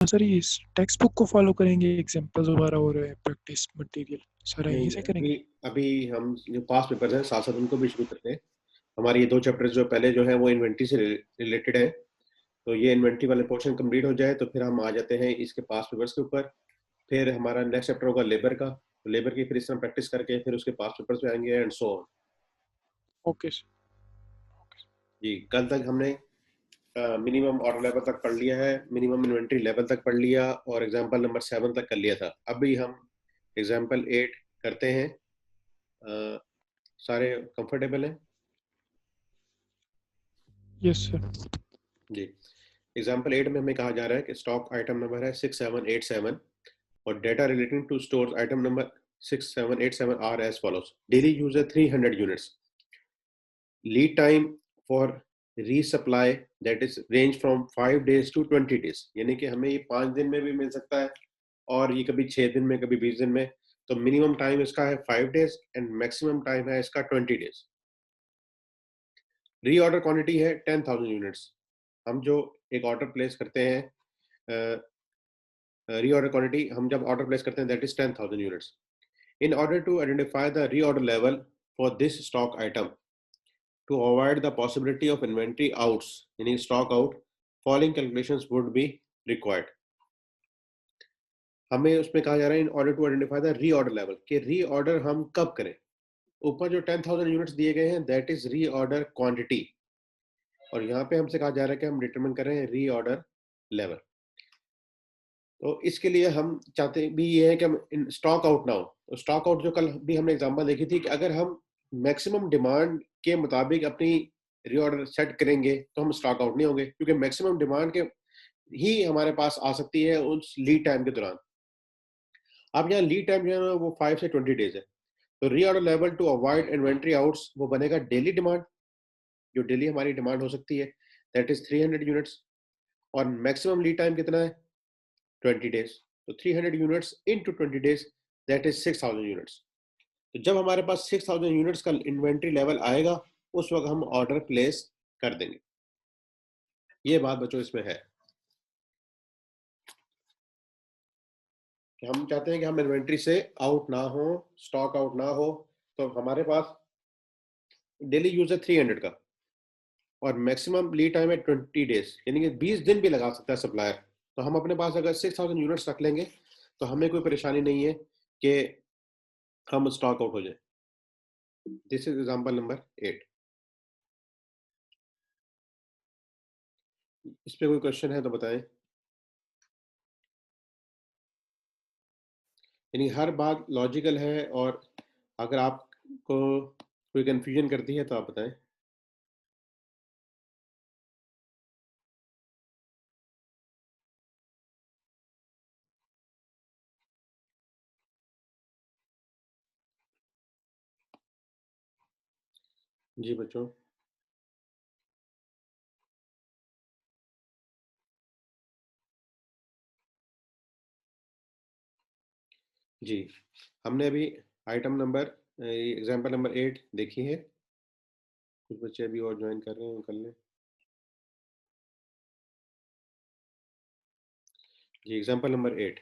Sir ये इस text book को फॉलो करेंगे, एग्जांपल दोबारा हो रहे हैं, प्रैक्टिस मटेरियल सारा यहीं नहीं, से अभी करेंगे? अभी हम जो पास्ट पेपर्स हैं साथ साथ उनको भी शुरू करते हैं। हमारे ये 2 चैप्टर्स जो पहले जो है वो इन्वेंट्री से रिलेटेड है, तो ये इन्वेंट्री वाले पोर्शन कंप्लीट हो जाए तो फिर हम आ जाते हैं इसके पास्ट पेपर्स के ऊपर। फिर हमारा नेक्स्ट चैप्टर होगा लेबर का, तो लेबर की फिर इस तरह प्रैक्टिस करके फिर उसके पास्ट पेपर्स पे आएंगे and so on. Okay sir. जी, कल तक हमने मिनिमम ऑर्डर लेवल तक पढ़ लिया है, मिनिमम इन्वेंट्री लेवल तक पढ़ लिया और एग्जाम्पल नंबर 7 तक कर लिया था। अभी हम एग्जाम्पल 8 करते हैं। सारे कंफर्टेबल हैं? Yes sir. जी, एग्जाम्पल 8 में हमें कहा जा रहा है कि स्टॉक आइटम नंबर है 6787 और data relating to stores item number 6787 are as follows. Daily user 300 units, lead time for resupply that is range from 5 days to 20 days, यानी कि हमें ये 5 दिन में भी मिल सकता है और ये कभी 6 दिन में कभी 20 दिन में। तो मिनिमम टाइम इसका है 5 days एंड मैक्सिमम टाइम है इसका 20 days। रीऑर्डर क्वांटिटी है 10,000 यूनिट्स। हम जो एक ऑर्डर प्लेस करते हैं, रीऑर्डर क्वांटिटी हम जब ऑर्डर प्लेस करते हैं that is 10,000 units. In order to identify the reorder level for this stock item to avoid the possibility of inventory outs, meaning stock out, following calculations would be required। हमें उसमें कहा जा रहा है in order to identify the reorder level, कि reorder हम कब करें। ऊपर जो 10,000 यूनिट्स दिए गए हैं दैट इज रीऑर्डर क्वांटिटी, और यहाँ पे हमसे कहा जा रहा है कि हम डिटरमिन कर रहे हैं रीऑर्डर लेवल। तो इसके लिए हम चाहते भी ये है कि हम स्टॉक आउट ना हो। तो स्टॉक आउट जो कल भी हमने एग्जांपल देखी थी कि अगर हम मैक्सिमम डिमांड के मुताबिक अपनी रीऑर्डर सेट करेंगे तो हम स्टॉक आउट नहीं होंगे, क्योंकि मैक्सिमम डिमांड के ही हमारे पास आ सकती है उस लीड टाइम के दौरान। अब यहाँ लीड टाइम जो है वो 5 से 20 डेज है। तो reorder level to avoid inventory outs वो बनेगा डेली डिमांड, जो डेली हमारी डिमांड हो सकती है दैट इज 300 यूनिट्स, और मैक्सिमम लीड टाइम कितना है 20 days। तो 300 यूनिट्स into 20 days that is 6,000 units. तो जब हमारे पास 6,000 यूनिट्स का इन्वेंट्री लेवल आएगा उस वक्त हम ऑर्डर प्लेस कर देंगे। ये बात बच्चों इसमें है कि हम चाहते हैं कि हम इन्वेंट्री से आउट ना हो, स्टॉक आउट ना हो। तो हमारे पास डेली यूज है 300 का और मैक्सिमम लीड टाइम है 20 डेज, यानी कि 20 दिन भी लगा सकता है सप्लायर। तो हम अपने पास अगर 6,000 यूनिट्स रख लेंगे तो हमें कोई परेशानी नहीं है कि हम स्टॉक आउट हो जाए। This is example number 8। इस पे कोई क्वेश्चन है तो बताएं। यानी हर बात लॉजिकल है, और अगर आपको कोई कंफ्यूजन करती है तो आप बताएं। जी बच्चों। जी, हमने अभी आइटम नंबर एग्जांपल नंबर 8 देखी है। कुछ बच्चे अभी और ज्वाइन कर रहे हैं, कर लें। जी, एग्जांपल नंबर 8,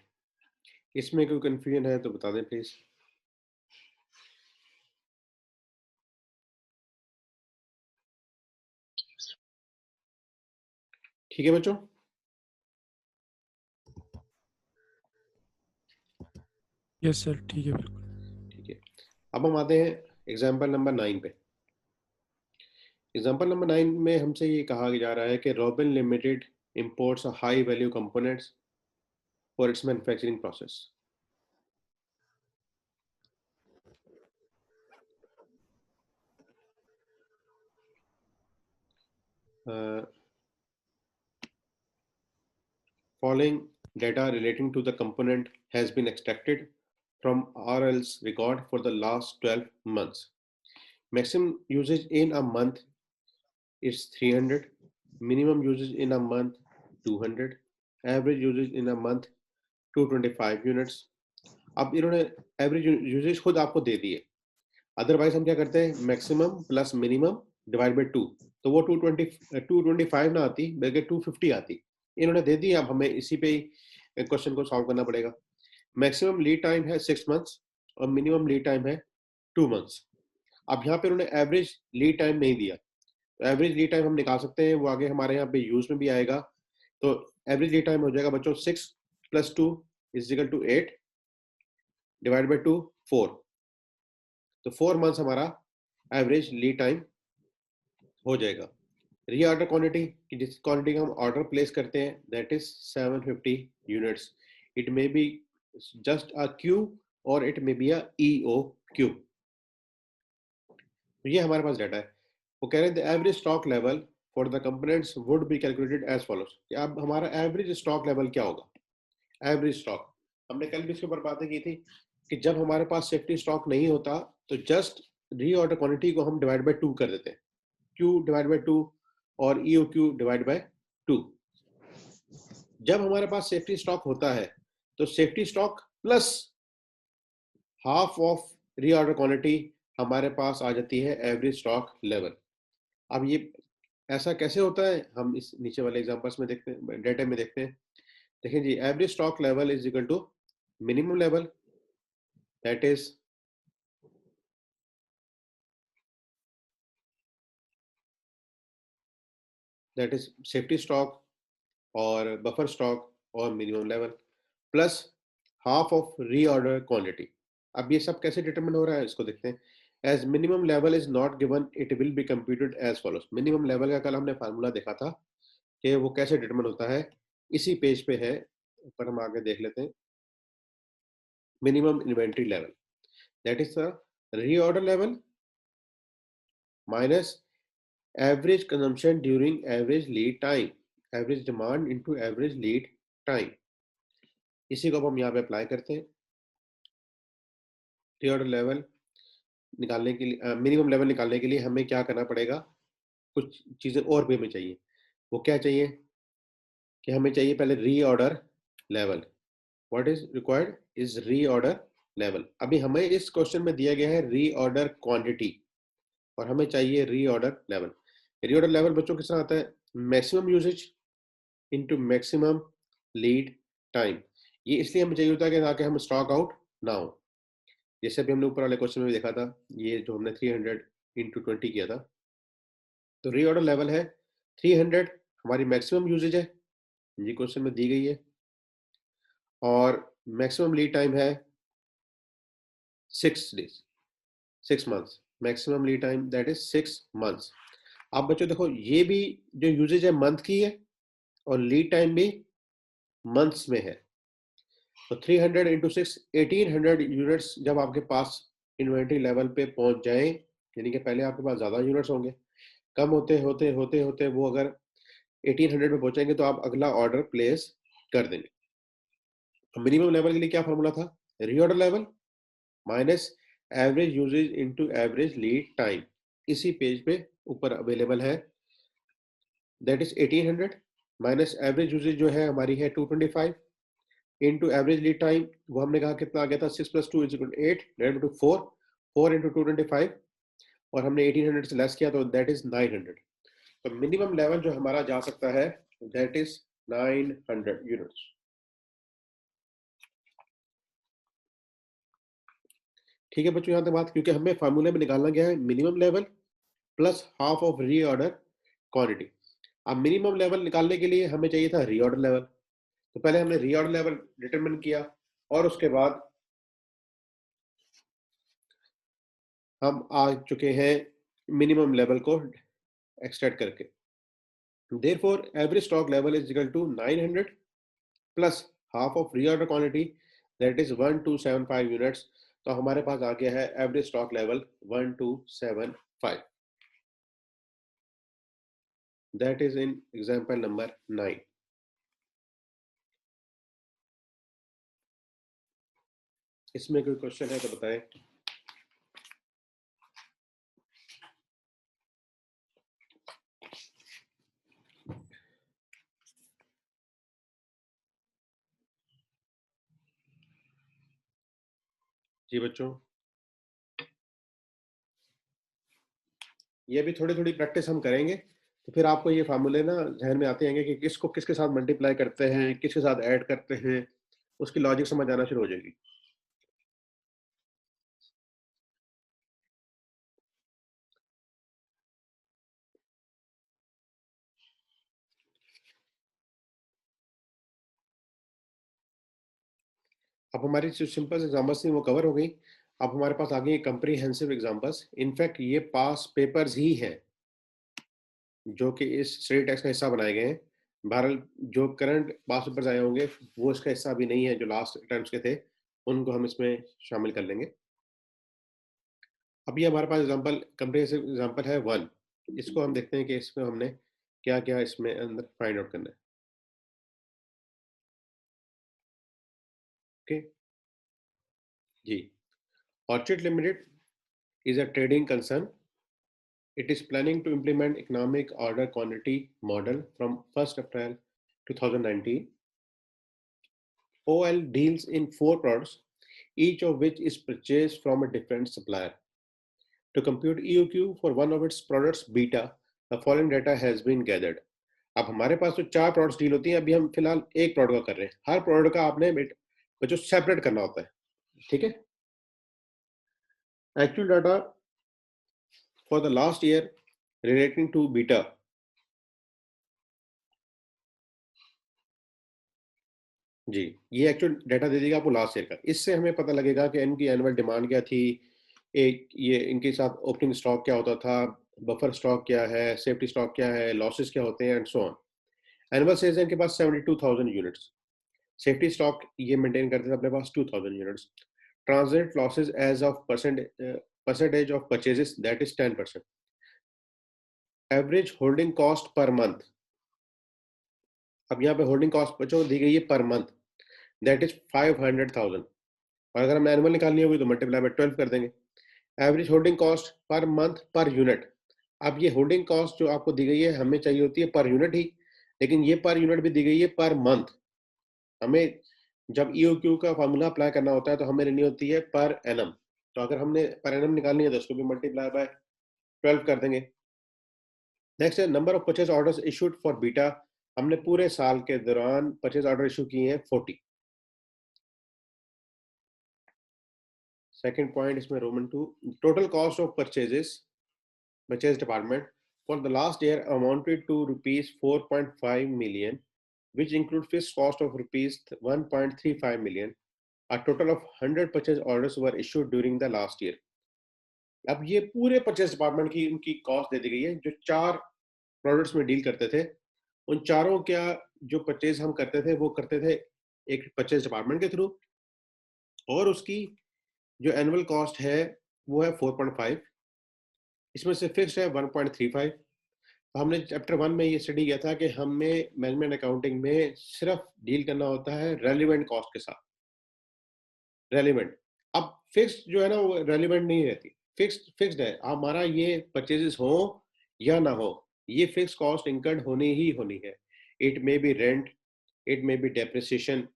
इसमें कोई कंफ्यूजन है तो बता दें प्लीज। ठीक है बच्चों। यस सर, ठीक है बिल्कुल। ठीक है, अब हम आते हैं एग्जांपल नंबर 9 पे। एग्जांपल नंबर 9 में हमसे ये कहा जा रहा है कि robin limited imports a high value components for its manufacturing process। Following data relating to the component has been extracted from RL's record for the last 12 months. Maximum usage in a month is 300, minimum usage in a month 200, average usage in a month 225 units. अब इन्होंने average usage खुद आपको दे दी है, otherwise हम क्या करते हैं maximum plus minimum divide by 2, तो वो 225 ना आती बल्कि 250 आती। इन्होंने दे दी, अब हमें इसी पे ही क्वेश्चन को सॉल्व करना पड़ेगा। मैक्सिमम लीड टाइम है 6 मंथ्स और मिनिमम लीड टाइम है 2 मंथ्स। अब यहाँ पे उन्होंने एवरेज लीड टाइम नहीं दिया, तो एवरेज लीड टाइम हम निकाल सकते हैं, वो आगे हमारे यहाँ पे यूज में भी आएगा। तो एवरेज लीड टाइम हो जाएगा बच्चों 6 + 2 = 8 डिवाइड बाई 2 4। तो 4 मंथ्स हमारा एवरेज लीड टाइम हो जाएगा। रीऑर्डर क्वांटिटी की जिस क्वांटिटी का हम ऑर्डर प्लेस करते हैं that is 750 units. It may be just a Q और it may be a EO Q. तो ये हमारे पास डाटा है। वो कह रहे हैं the average stock level for the components would be calculated as follows. अब हमारा एवरेज स्टॉक लेवल क्या होगा? एवरेज स्टॉक हमने कल भी इसके ऊपर बातें की थी कि जब हमारे पास सेफ्टी स्टॉक नहीं होता तो जस्ट रीऑर्डर क्वांटिटी को हम डिवाइड बाय 2 कर देते हैं, क्यू डिवाइड बाय 2 और ईओ क्यू डिवाइड बाय 2। जब हमारे पास सेफ्टी स्टॉक होता है तो safety stock plus half of reorder quantity हमारे पास आ जाती है एवरेज स्टॉक लेवल। अब ये ऐसा कैसे होता है हम इस नीचे वाले एग्जांपल्स में देखते हैं, डेटा में देखते हैं। देखें जी, average stock level is equal to minimum level that is safety stock और बफर स्टॉक और minimum level plus half of reorder quantity. अब ये सब कैसे डिटरमिन हो रहा है इसको देखते हैं। As minimum level is not given it will be computed as follows. Minimum level का कल हमने फार्मूला देखा था कि वो कैसे डिटरमिन होता है, इसी पेज पे है, ऊपर हम आगे देख लेते हैं। Minimum inventory level that is the reorder level minus average consumption during average lead time, average demand into average lead time. इसी को अब हम यहाँ पे अप्लाई करते हैं। रीऑर्डर लेवल निकालने के लिए, मिनिमम लेवल निकालने के लिए हमें क्या करना पड़ेगा, कुछ चीजें और भी हमें चाहिए। वो क्या चाहिए कि हमें चाहिए पहले reorder level. What is required is reorder level. अभी हमें इस क्वेश्चन में दिया गया है रीऑर्डर क्वांटिटी और हमें चाहिए रीऑर्डर लेवल। रीऑर्डर लेवल बच्चों किस तरह आता है? Maximum usage into maximum lead time. ये इसलिए हमें चाहिए होता है कि ताकि हम स्टॉक आउट ना हो। जैसे अभी हमने ऊपर वाले क्वेश्चन में देखा था, ये जो हमने 300 × 20 किया था, तो रीऑर्डर लेवल है 300 हमारी मैक्सिमम यूजेज है, ये क्वेश्चन में दी गई है, और मैक्सिमम लीड टाइम है 6 days, 6 months. Maximum lead time that is 6 months. अब बच्चों देखो, ये भी जो यूजेज है मंथ की है और लीड टाइम भी मंथ्स में है। तो 300 × 6 1800 यूनिट्स जब आपके पास इन्वेंट्री लेवल पे पहुंच जाएं, यानी कि पहले आपके पास ज्यादा यूनिट्स होंगे, कम होते होते होते होते वो अगर 1800 पे पहुंचेंगे तो आप अगला ऑर्डर प्लेस कर देंगे। तो मिनिमम लेवल के लिए क्या फॉर्मूला था? Reorder level minus average usage into average lead time. इसी पेज पे ऊपर अवेलेबल है। That is 1800 minus average usage जो है हमारी है 225 इनटू एवरेज लीड टाइम, वो हमने कहा कितना आ गया था 6 + 2 = 8 डिवाइडेड बाय 4, 4 × 225 और हमने 1800 से लेस किया तो दैट इज 900। तो मिनिमम लेवल जो हमारा जा सकता है दैट इज 900 यूनिट्स। ठीक है बच्चों, यहाँ तक बात, क्योंकि हमें फार्मूले में निकालना गया है minimum level plus half of reorder quantity. अब मिनिमम लेवल निकालने के लिए हमें चाहिए था रीऑर्डर लेवल, तो पहले हमने रीऑर्डर लेवल डिटरमिन किया और उसके बाद हम आ चुके हैं मिनिमम लेवल को एक्सट्रैक्ट करके। Therefore, average stock level is equal to 900 plus half of reorder quantity that is 1275 units. तो हमारे पास आ गया है average stock level 1275। That is in example number 9। इसमें कोई क्वेश्चन है तो बताएं। जी बच्चों, ये भी थोड़ी थोड़ी प्रैक्टिस हम करेंगे तो फिर आपको ये फार्मूले ना ज़हन में आते रहेंगे कि किसको किसके साथ मल्टीप्लाई करते हैं, किसके साथ ऐड करते हैं, उसकी लॉजिक समझ आना शुरू हो जाएगी। अब हमारी जो सिंपल एग्जांपल्स थी वो कवर हो गई। अब हमारे पास आ गई कॉम्प्रिहेंसिव एग्जांपल्स। इनफैक्ट ये पास पेपर्स ही हैं जो कि इस स्टेट टैक्स का हिस्सा बनाए गए हैं। बहरहाल जो करंट पास पेपर्स आए होंगे वो इसका हिस्सा अभी नहीं है, जो लास्ट अटेम्प्ट्स के थे उनको हम इसमें शामिल कर लेंगे। अभी हमारे पास एग्जांपल कॉम्प्रिहेंसिव एग्जांपल है 1। इसको हम देखते हैं कि इसमें हमने क्या-क्या इसमें अंदर फाइंड आउट करना है। ओके जी। Orchid Limited is a trading concern. It is planning to implement economic order quantity model from 1st April 2019. OL deals in 4 products, each of which is purchased from a different supplier. To compute EOQ for one of its products, beta, the following data has been gathered. अब हमारे पास तो 4 products deal होती हैं, अभी हम फिलहाल एक product का कर रहे हैं। हर प्रोडक्ट का आपने बच्चों सेपरेट करना होता है, ठीक है। Actual data for the last year relating to beta. जी, ये एक्चुअल डाटा दे देगा आपको लास्ट ईयर का। इससे हमें पता लगेगा कि इनकी एनुअल डिमांड क्या थी, एक ये इनके साथ ओपनिंग स्टॉक क्या होता था, बफर स्टॉक क्या है, सेफ्टी स्टॉक क्या है, लॉसेस क्या होते हैं and so on. Annual sales है इनके पास 72,000 यूनिट्स। सेफ्टी स्टॉक ये मेंटेन करते थे अपने पास 2,000 units. Transit losses as of percentage of purchases that is 10%। Average holding cost per month, अब यहाँ पे होल्डिंग कॉस्ट बच्चों दी गई है पर मंथ, दैट इज 500,000। और अगर हमें एनुअल निकालनी होगी तो मल्टीप्लाई बाय 12 कर देंगे। Average holding cost per month per unit. अब ये होल्डिंग कॉस्ट जो आपको दी गई है हमें चाहिए होती है पर यूनिट ही, लेकिन ये पर यूनिट भी दी गई है पर मंथ। हमें जब ईओक्यू का फॉर्मूला अप्लाई करना होता है तो हमें लेनी होती है पर एनम। तो अगर हमने पर एनम निकालनी है तो उसको भी मल्टीप्लाई बाय 12 कर देंगे। नेक्स्ट है number of purchase orders issued for beta. हमने पूरे साल के दौरान परचेज ऑर्डर इशू किए हैं 40। सेकंड पॉइंट इसमें Roman 2, total cost of purchase department for the last year amounted to rupees 4.5 million, which include fixed cost of rupees 1.35 million. A total of 100 purchase orders were issued during the last year. अब ये पूरे purchase department की उनकी cost दे दी गई है जो 4 products में deal करते थे। उन चारों क्या जो परचेज हम करते थे वो करते थे एक परचेज डिपार्टमेंट के थ्रू, और उसकी जो एनुअल कॉस्ट है वो है 4.5। इसमें से फिक्स है 1.35। हमने चैप्टर 1 में ये स्टडी किया था कि हमें मैनेजमेंट अकाउंटिंग में सिर्फ डील करना होता है रेलिवेंट कॉस्ट के साथ। रेलिवेंट, अब फिक्स्ड जो है ना वो रेलिवेंट नहीं रहती। फिक्स्ड है, हमारा ये परचेजेस हो या ना हो, ये फिक्स कॉस्ट इनकर्ड होनी ही होनी है। It may B rent, it may B depreciation,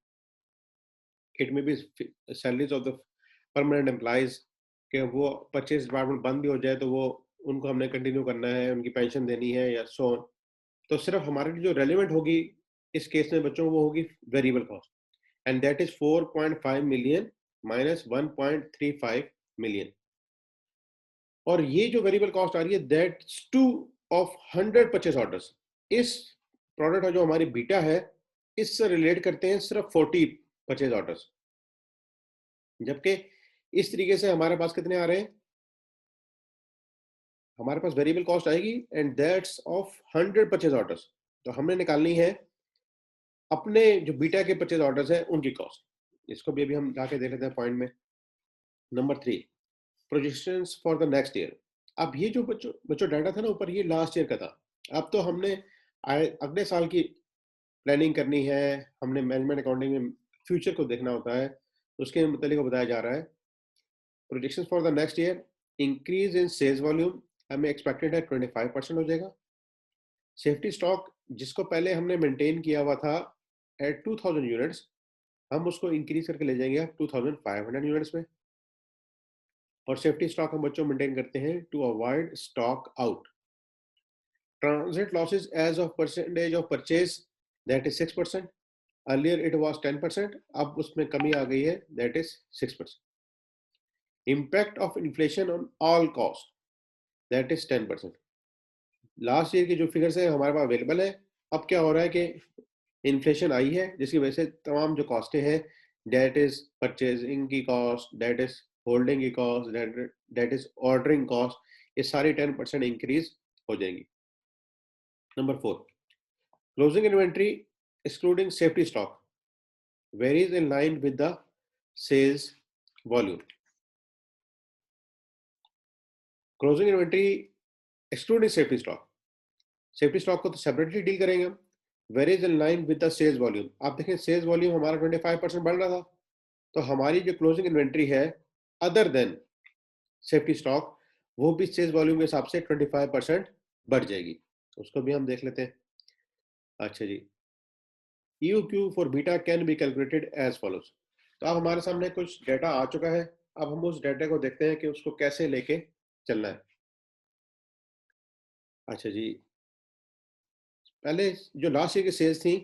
it may B salaries of the permanent employees, कि वो परचेज डिपार्टमेंट बंद भी हो जाए तो वो उनको हमने कंटिन्यू करना है, उनकी पेंशन देनी है या सो ऑन। तो सिर्फ हमारे लिए जो रेलिवेंट होगी इस केस में बच्चों वो होगी variable cost, and that is 4.5 million minus 1.35 million. और ये जो वेरिएबल कॉस्ट आ रही है that's two of 100 purchase orders. इस प्रोडक्ट का जो हमारी बीटा है इससे रिलेट करते हैं सिर्फ 40 परचेज ऑर्डर्स, जबकि इस तरीके से हमारे पास कितने आ रहे हैं, हमारे पास वेरिएबल कॉस्ट आएगी and that's of 100 purchase orders. तो हमने निकालनी है अपने जो बीटा के परचेज ऑर्डर्स हैं उनकी कॉस्ट। इसको भी अभी हम जाके देख लेते हैं पॉइंट में। Number 3, projections for the next year. अब ये जो बच्चों बच्चों डाटा था ना ऊपर, ये लास्ट ईयर का था। अब तो हमने अगले साल की प्लानिंग करनी है, हमने मैनेजमेंट अकाउंटिंग में फ्यूचर को देखना होता है, तो उसके मतलब बताया जा रहा है। Projections for the next year, increase in sales volume हमें एक्सपेक्टेड है 25% हो जाएगा। सेफ्टी स्टॉक जिसको पहले हमने मेंटेन किया हुआ था एट 2000 यूनिट्स, हम उसको इंक्रीज करके ले जाएंगे 2500 यूनिट्स में। और सेफ्टी स्टॉक हम बच्चों मेंटेन करते हैं to avoid stock out. Transit losses as of percentage of purchase that is 6%. Earlier it was 10%, अब उसमें कमी आ गई है, that is 6%. Impact of inflation on all cost that is 10%. Last year की जो फिगर्स है हमारे पास अवेलेबल है. अब क्या हो रहा है कि इन्फ्लेशन आई है जिसकी वजह से तमाम जो कॉस्टें हैं, दैट इज परचेजिंग की कॉस्ट, दैट इज होल्डिंग की cost, that is ordering cost, ये सारी 10% इंक्रीज हो जाएंगी. Number 4, closing inventory excluding safety stock varies in line with the sales volume. Closing inventory excluding safety stock, safety stock को तो separately deal करेंगे हम. Varies in line with the sales volume. आप देखें सेल्स वॉल्यूम हमारा 25% बढ़ रहा था, तो हमारी जो क्लोजिंग इन्वेंट्री है अदर देन सेफ्टी स्टॉक, वो भी सेल्स वॉल्यूम के हिसाब से 25% बढ़ जाएगी. उसको भी हम देख लेते हैं. अच्छा जी, EOQ for beta can be calculated as follows. तो अब हमारे सामने कुछ डाटा आ चुका है. अब हम उस डाटा को देखते हैं कि उसको कैसे लेके चलना है. अच्छा जी, पहले जो लास्ट ईयर की सेल्स थी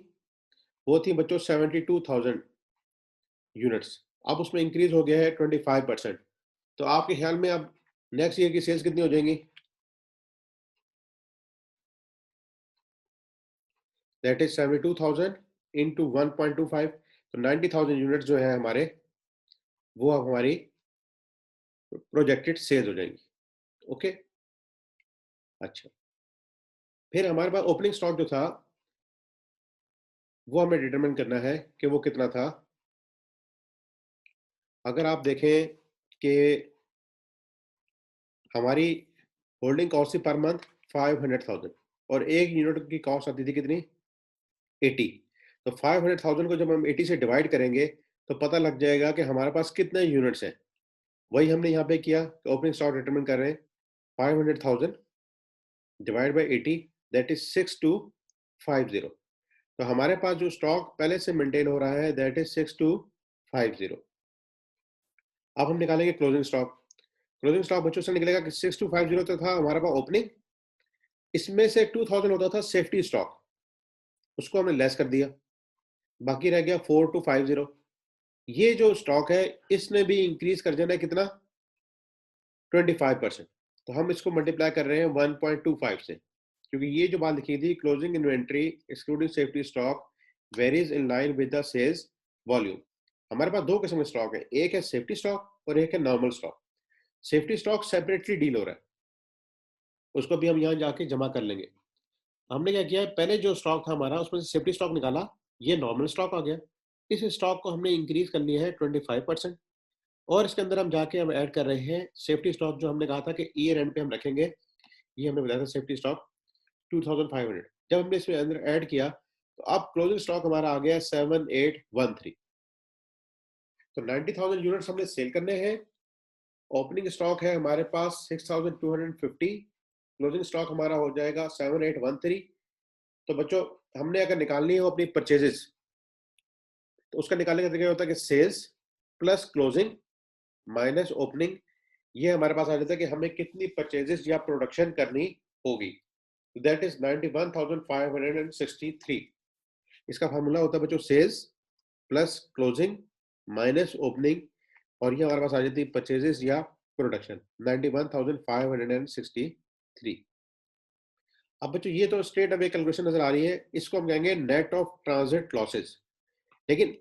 वो थी बच्चों 72,000 यूनिट्स. अब उसमें इंक्रीज हो गया है 25%. तो आपके ख्याल में अब नेक्स्ट ईयर की सेल्स कितनी हो जाएंगी? दैट इज 72,000 इंटू 1.25, तो 90,000 यूनिट जो है हमारे, वो अब हमारी प्रोजेक्टेड सेल्स हो जाएंगी. ओके. अच्छा, फिर हमारे पास ओपनिंग स्टॉक जो था वो हमें डिटरमिन करना है कि वो कितना था. अगर आप देखें कि हमारी होल्डिंग कॉस्ट थी पर मंथ 500,000 और एक यूनिट की कॉस्ट आती थी कितनी? 80. तो 500,000 को जब हम 80 से डिवाइड करेंगे तो पता लग जाएगा कि हमारे पास कितने यूनिट्स हैं. वही हमने यहाँ पे किया, ओपनिंग स्टॉक डिटरमिन कर रहे हैं. 500,000 डिवाइड बाय 80 दैट इज 6250. तो हमारे पास जो स्टॉक पहले से मेंटेन हो रहा है दैट इज 6250. अब हम निकालेंगे क्लोजिंग स्टॉक. क्लोजिंग स्टॉक बच्चों से निकलेगा कि 6250 तो था हमारे पास ओपनिंग, इसमें से 2000 होता था सेफ्टी स्टॉक, उसको हमने लेस कर दिया, बाकी रह गया 4250. ये जो स्टॉक है इसने भी इंक्रीज कर जाना है कितना? 25%. तो हम इसको मल्टीप्लाई कर रहे हैं 1.25 से, क्योंकि ये जो बात लिखी थी closing inventory excluding safety stock varies in line with the sales volume. हमारे पास दो किस्म के स्टॉक है, एक है सेफ्टी स्टॉक और एक है normal stock. Safety stock separately deal हो रहा है, उसको भी हम यहाँ जाके जमा कर लेंगे. हमने क्या किया है, पहले जो स्टॉक था हमारा उसमें से सेफ्टी स्टॉक निकाला, ये नॉर्मल स्टॉक आ गया. इस स्टॉक को हमने इंक्रीज कर लिया है 25%, और इसके अंदर हम जाके हम ऐड कर रहे हैं सेफ्टी स्टॉक जो हमने कहा था कि ईयर एंड पे हम रखेंगे. ये हमने बताया था सेफ्टी स्टॉक 2500. जब हमने इसमें अंदर ऐड किया तो अब क्लोजिंग स्टॉक हमारा आ गया 7813. तो 90,000 यूनिट्स हमने सेल करने हैं. ओपनिंग स्टॉक है हमारे पास 6250, क्लोजिंग स्टॉक हमारा हो जाएगा 7813. तो बच्चों हमने अगर निकालनी हो अपनी परचेजेस तो उसका निकालने का तरीका होता है कि sales plus closing minus opening. ये हमारे पास आ जाता है कि हमें कितनी परचेजेस या प्रोडक्शन करनी होगी. That is 91,563. इसका फार्मूला होता है बच्चों sales plus closing minus opening, और ये हमारे पास आ जाती है परचेजेस या प्रोडक्शन 91,563. अब बच्चों ये तो स्ट्रेट अवे कैलकुलेशन नजर आ रही है, इसको हम कहेंगे नेट ऑफ ट्रांजिट लॉसेस. लेकिन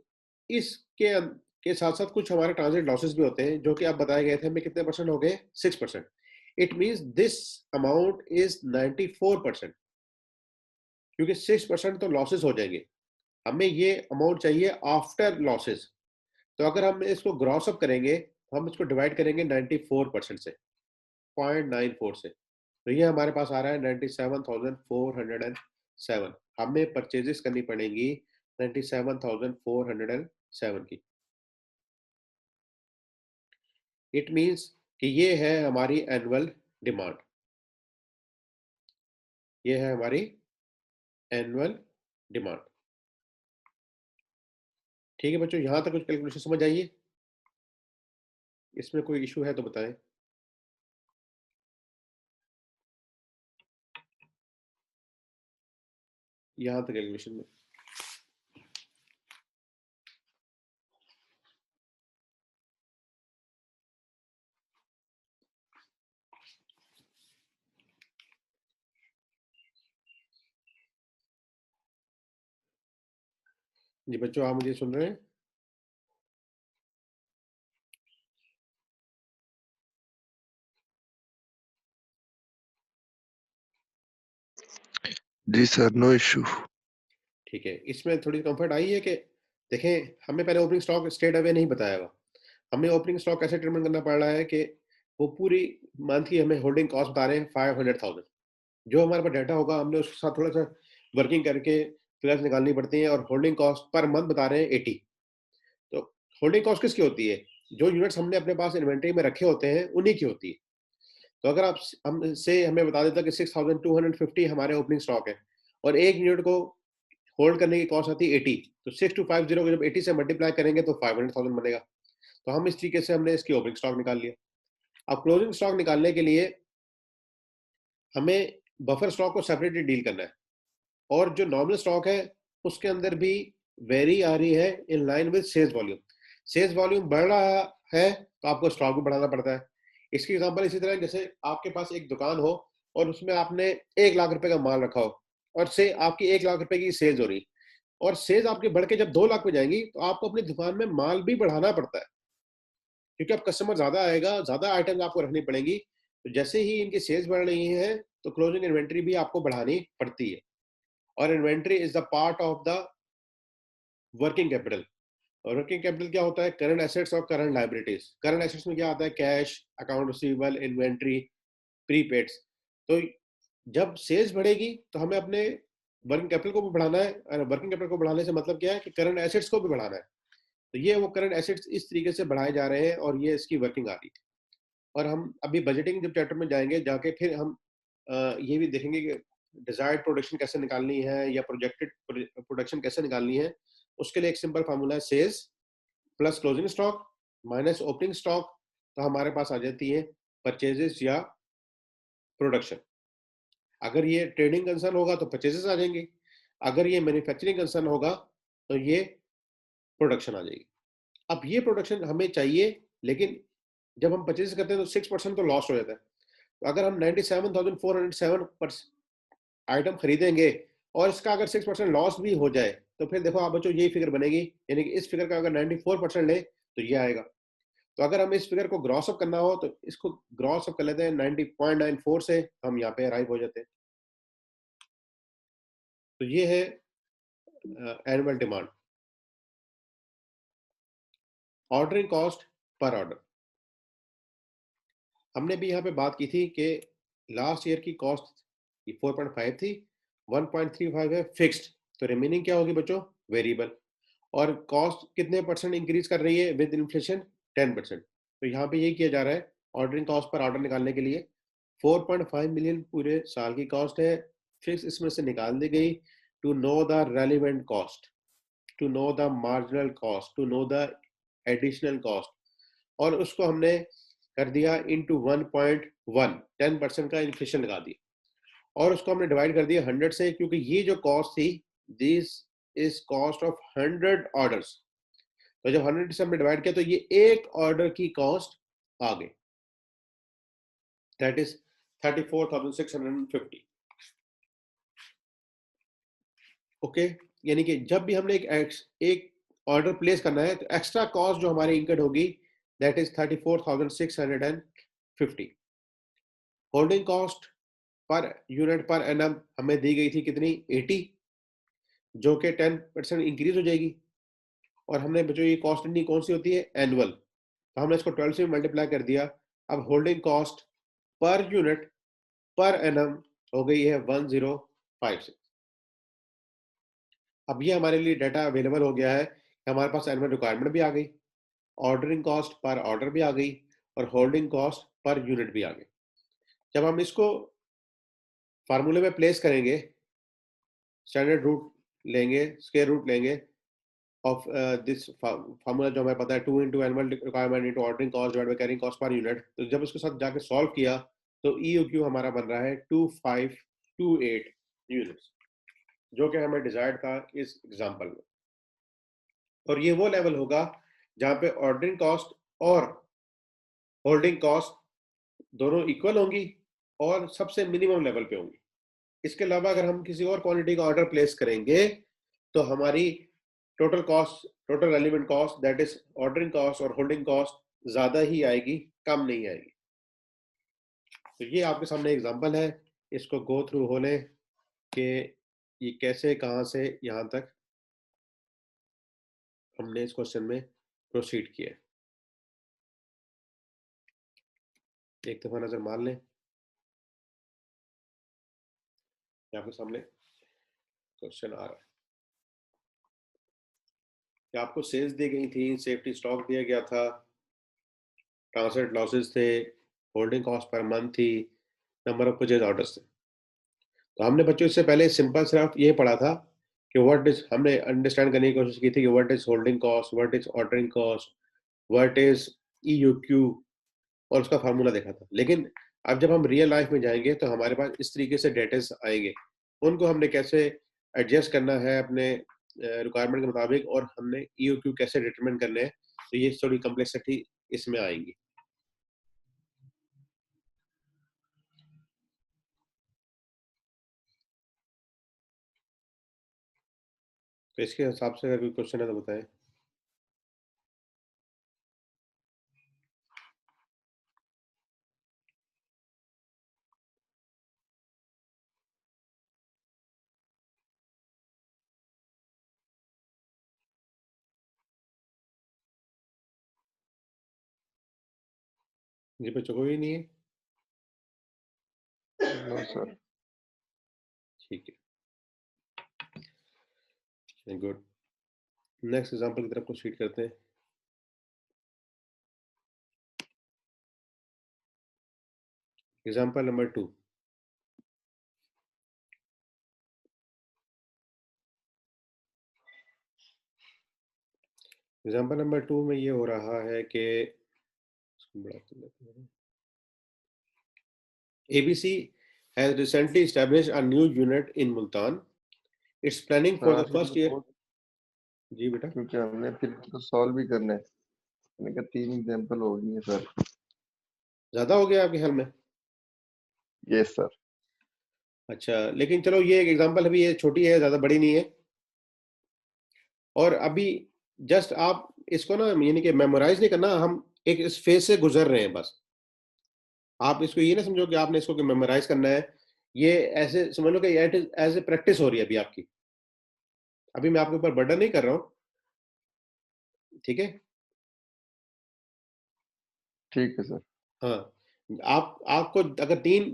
इसके के साथ साथ कुछ हमारे ट्रांजिट लॉसेस भी होते हैं जो कि आप बताए गए थे हमें कितने परसेंट हो गए? 6%. It means this amount is 94%, क्योंकि 6% तो लॉसेस हो जाएंगे. हमें ये अमाउंट चाहिए आफ्टर लॉसेस. तो अगर हम इसको ग्रॉस अप करेंगे, हम इसको डिवाइड करेंगे 94% से, 0.94 से, तो ये हमारे पास आ रहा है 97,407. हमें परचेजेस करनी पड़ेंगी 97,407 की. इट मींस कि ये है हमारी एनुअल डिमांड, ये है हमारी एनुअल डिमांड. ठीक है बच्चों, यहां तक कुछ कैलकुलेशन समझ आइए? इसमें कोई इशू है तो बताएं. यहाँ तक कैलकुलेशन में। जी बच्चों, आप मुझे सुन रहे हैं? जी सर, नो इशू। ठीक है, इसमें थोड़ी कंफर्ट आई है कि देखें, हमें पहले ओपनिंग स्टॉक स्ट्रेट अवे नहीं बताया हुआ। हमें ओपनिंग स्टॉक कैसे डिटरमाइन करना पड़ रहा है कि वो पूरी मंथ की हमें होल्डिंग कॉस्ट बता रहे हैं 500,000। जो हमारे पास डाटा होगा हमने उसके साथ थोड़ा सा वर्किंग करके फिगर्स निकालनी पड़ती हैं, और होल्डिंग कॉस्ट पर मंथ बता रहे हैं 80। तो होल्डिंग कॉस्ट किसकी होती है? जो यूनिट्स हमने अपने पास इन्वेंट्री में रखे होते हैं उन्हीं की होती है। तो अगर आप हमें बता देता कि 6,250 हमारे ओपनिंग स्टॉक है, और एक यूनिट को होल्ड करने की कॉस्ट आती है 80, तो 6250 को जब 80 से मल्टीप्लाई करेंगे तो 500,000 बनेगा। तो हम इस तरीके से हमने इसकी ओपनिंग स्टॉक निकाल लिया। अब क्लोजिंग स्टॉक निकालने के लिए हमें बफर स्टॉक को सेपरेटली डील करना है, और जो नॉर्मल स्टॉक है उसके अंदर भी वेरी आ रही है in line with sales volume. Sales volume बढ़ रहा है तो आपको स्टॉक भी बढ़ाना पड़ता है। इसकी एग्जांपल इसी तरह, जैसे आपके पास एक दुकान हो और उसमें आपने 1 लाख रुपए का माल रखा हो, और से आपकी 1 लाख रुपए की सेल्स हो रही, और सेल्स आपकी बढ़ के जब 2 लाख पे जाएंगी, तो आपको अपनी दुकान में माल भी बढ़ाना पड़ता है, क्योंकि अब कस्टमर ज्यादा आएगा, ज्यादा आइटम्स आपको रखनी पड़ेंगी। तो जैसे ही इनकी सेल्स बढ़ रही है तो क्लोजिंग इन्वेंट्री भी आपको बढ़ानी पड़ती है। और inventory is the part of the working capital. और वर्किंग कैपिटल क्या होता है? करंट एसेट्स और करंट लाइबिलिटीज। करंट एसेट्स में क्या आता है? Cash, account receivable, inventory, prepaids. तो जब सेल्स बढ़ेगी तो हमें अपने वर्किंग कैपिटल को भी बढ़ाना है, और वर्किंग कैपिटल को बढ़ाने से मतलब क्या है कि करंट एसेट्स को भी बढ़ाना है। तो ये वो करंट एसेट्स इस तरीके से बढ़ाए जा रहे हैं, और ये इसकी वर्किंग आ रही है। और हम अभी बजटिंग जब चैप्टर में जाएंगे जाके फिर हम ये भी देखेंगे कि डिजायर्ड प्रोडक्शन कैसे निकालनी है, या प्रोजेक्टेड प्रोडक्शन कैसे निकालनी है। उसके लिए एक सिंपल फार्मूला है, sales plus closing stock minus opening stock. तो हमारे पास आ जाती है परचेजेस या प्रोडक्शन। अगर ये ट्रेडिंग कंसर्न होगा तो परचेजेस आ जाएंगे, अगर ये मैन्युफैक्चरिंग कंसर्न होगा तो ये प्रोडक्शन आ जाएगी। अब ये प्रोडक्शन हमें चाहिए, लेकिन जब हम परचेज करते हैं तो 6% तो लॉस हो जाता है। तो अगर हम 97,407 आइटम खरीदेंगे और इसका अगर 6% लॉस भी हो जाए, तो फिर देखो आप बच्चों यही फिगर बनेगी, यानी कि इस फिगर का अगर 94% ले तो ये आएगा। तो अगर हम इस फिगर को ग्रॉस अप करना हो तो इसको ग्रॉस अप कर लेते हैं 90.94 से, हम यहाँ पे अराइव हो जाते हैं। तो ये है annual demand. Ordering cost per order हमने भी यहाँ पे बात की थी कि लास्ट ईयर की कॉस्ट 4.5 थी, 1.35 है फिक्स्ड, तो रिमेनिंग क्या होगी बच्चों? वेरिएबल। और कॉस्ट कितने परसेंट इंक्रीज कर रही है विद इन्फ्लेशन? 10%। तो यहाँ पे यही किया जा रहा है ऑर्डरिंग कॉस्ट पर ऑर्डर निकालने के लिए। 4.5 मिलियन पूरे साल की कॉस्ट है, फिक्स इसमें से निकाल दी गई to know the relevant cost, to know the marginal cost, to know the additional cost, और उसको हमने कर दिया इंटू 1.1, 10% का इन्फ्लेशन लगा दिया, और उसको हमने डिवाइड कर दिया 100 से, क्योंकि ये जो कॉस्ट थी this is cost of 100 orders. तो जब 100 से हमने डिवाइड किया तो ये एक ऑर्डर की कॉस्ट आ गई, दैट इज 34,650। ओके, यानी कि जब भी हमने एक ऑर्डर प्लेस करना है तो एक्स्ट्रा कॉस्ट जो हमारी इनकट होगी that is 34,650। Holding cost per unit per annum हमें दी गई थी कितनी? 80, जो कि 10% इंक्रीज हो जाएगी। और हमने बच्चों ये कॉस्ट इतनी कौन सी होती है? एनुअल। तो हमने इसको 12 से मल्टीप्लाई कर दिया। अब holding cost per unit per annum हो गई है 1056। अब ये हमारे लिए डाटा अवेलेबल हो गया है कि हमारे पास एनुअल रिक्वायरमेंट भी आ गई, ऑर्डरिंग कॉस्ट पर ऑर्डर भी आ गई, और होल्डिंग कॉस्ट पर यूनिट भी आ गई। जब हम इसको फार्मूले में प्लेस करेंगे, स्टैंडर्ड रूट लेंगे, स्क्वायर रूट लेंगे ऑफ दिस फार्मूला जो हमें पता है 2 into annual requirement into ordering cost divided by carrying cost per unit, तो जब इसके साथ जाके सॉल्व किया तो EOQ हमारा बन रहा है 2528 यूनिट्स, जो कि हमें डिजायर्ड था इस एग्जांपल में। और ये वो लेवल होगा जहां पे ऑर्डरिंग कॉस्ट और होल्डिंग कॉस्ट दोनों इक्वल होंगी और सबसे मिनिमम लेवल पे होंगी। इसके अलावा अगर हम किसी और क्वांटिटी का ऑर्डर प्लेस करेंगे तो हमारी total cost, total element cost, that is ordering cost और होल्डिंग कॉस्ट ज्यादा ही आएगी, कम नहीं आएगी। तो ये आपके सामने एग्जांपल है, इसको गो थ्रू हो लें कि ये कैसे कहां से यहां तक हमने इस क्वेश्चन में प्रोसीड किया। एक दफा नजर मार लें, आपके सामने क्वेश्चन आ रहा है कि आपको सेल्स दी गई थी, सेफ्टी स्टॉक दिया गया था, ट्रांसलेट लॉसेस थे, होल्डिंग कॉस्ट पर मंथ थी, नंबर ऑफ परचेज ऑर्डर्स थे। तो हमने बच्चों इससे पहले सिंपल सिर्फ ये पढ़ा था कि व्हाट इज, हमने अंडरस्टैंड करने की कोशिश की थी कि what is holding cost, what is ordering cost, what is EOQ, और उसका फार्मूला देखा था। लेकिन अब जब हम रियल लाइफ में जाएंगे तो हमारे पास इस तरीके से डेटास आएंगे, उनको हमने कैसे एडजस्ट करना है अपने रिक्वायरमेंट के मुताबिक, और हमने ईयूक्यू कैसे डिटरमिन करने हैं, तो ये थोड़ी कम्प्लेक्सिटी इसमें आएंगी। तो इसके हिसाब से अगर कोई क्वेश्चन है तो बताएं। जी बच्चों कोई नहीं है? No sir. ठीक है, गुड। नेक्स्ट एग्जांपल की तरफ प्रोसीड करते हैं। Example number 2। एग्जांपल नंबर 2 में ये हो रहा है कि ABC has recently established a new unit in Multan. It's planning for the first year. जी बेटा। क्योंकि हमने फिर तो सॉल्व भी करना है, मैंने कहा 3 एग्जांपल हो गई है सर। ज्यादा हो गया आपके ख्याल में? Yes sir. अच्छा, लेकिन चलो ये एक एग्जांपल अभी ये छोटी है, ज्यादा बड़ी नहीं है, और अभी जस्ट आप इसको ना यानी कि मेमोराइज नहीं करना, हम एक इस फेज से गुजर रहे हैं बस। आप इसको ये ना समझो कि आपने इसको मेमोराइज करना है, ये ऐसे समझ लो कि एज ए प्रैक्टिस हो रही है अभी आपकी। अभी मैं आपके ऊपर बर्डन नहीं कर रहा हूँ, ठीक है? ठीक है सर। हाँ, आपको अगर 3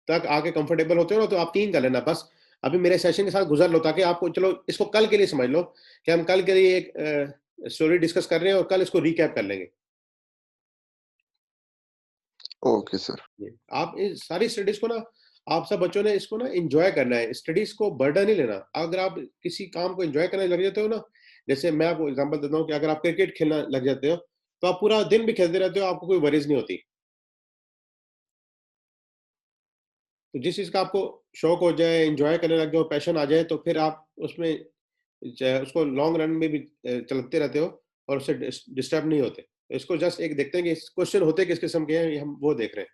तक आके कंफर्टेबल होते हो ना तो आप 3 कर लेना बस। अभी मेरे सेशन के साथ गुजर लो, ताकि आपको, चलो इसको कल के लिए समझ लो कि हम कल के लिए एक स्टोरी डिस्कस कर रहे हैं और कल इसको रिकैप कर लेंगे। Okay sir. आप इस सारी स्टडीज को ना, आप सब बच्चों ने इसको ना एंजॉय करना है, स्टडीज को बर्डन नहीं लेना। अगर आप किसी काम को एंजॉय करने लग जाते हो ना, जैसे मैं आपको एग्जांपल देता हूँ कि अगर आप क्रिकेट खेलना लग जाते हो तो आप पूरा दिन भी खेलते रहते हो, आपको कोई वरीज नहीं होती। तो जिस चीज का आपको शौक हो जाए, एंजॉय करने लग जाओ, पैशन आ जाए, तो फिर आप उसमें उसको लॉन्ग रन में भी चलते रहते हो और उससे डिस्टर्ब नहीं होते। तो इसको जस्ट एक देखते हैं कि क्वेश्चन होते किस किस्म के हैं, ये हम वो देख रहे हैं।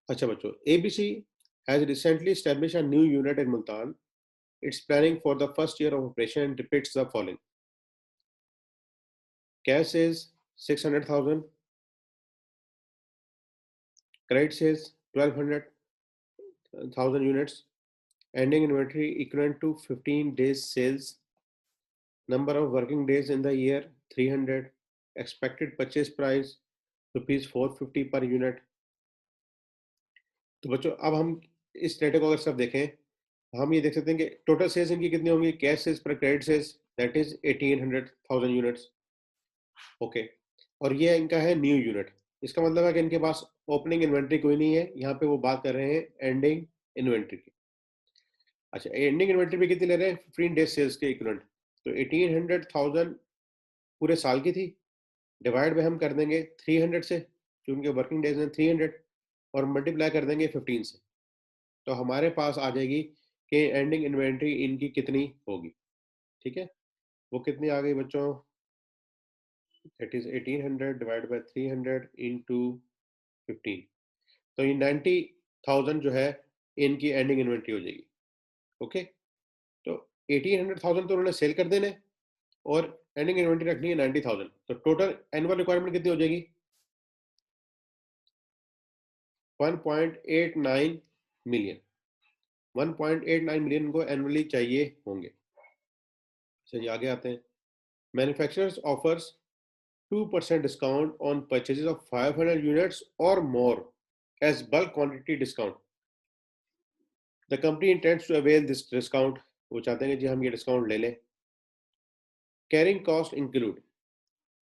अच्छा बच्चों, ABC has recently established a new unit in Multan. It's planning for the first year of operation and repeats the following. Cash is 600,000. Credit is 1200,000 units. Ending inventory equivalent to 15 days sales. Number of working days in the year 300. Expected purchase price rupees 450 per unit. तो बच्चों अब हम इस data को अगर सब देखें, हम ये देख सकते हैं कि टोटल सेल्स इनकी कितनी होंगी, कैश सेल्स पर credit sales, that is 1800,000 units. Okay, और ये इनका है न्यू यूनिट। इसका मतलब है कि इनके पास ओपनिंग इन्वेंट्री कोई नहीं है, यहाँ पे वो बात कर रहे हैं एंडिंग इन्वेंट्री की। अच्छा, एंडिंग इन्वेंट्री पे कितनी ले रहे हैं? 15 डेज सेल्स के इक्विवेलेंट। तो 1800,000 पूरे साल की थी, डिवाइड में हम कर देंगे 300 से, जो उनके वर्किंग डेज हैं 300, और मल्टीप्लाई कर देंगे 15 से, तो हमारे पास आ जाएगी कि एंडिंग इन्वेंट्री इनकी कितनी होगी। ठीक है, वो कितनी आ गई बच्चों, that is 1800 divide by 300 into 15, तो ये 90,000 जो है इनकी एंडिंग इन्वेंट्री हो जाएगी। ओके, तो 1800,000 तो उन्होंने सेल कर देने और एंडिंग इन्वेंट्री रखनी है 90,000, तो टोटल एनुअल रिक्वायरमेंट कितनी हो जाएगी, 1.89 मिलियन। 1.89 मिलियन को एनुअली चाहिए होंगे। चलिए आगे आते हैं। Manufacturers offers 2% discount on purchases of 500 units और more as bulk quantity discount. The company intends to avail this discount. वो चाहते हैं कि जी हम ये डिस्काउंट ले लें। Carrying cost include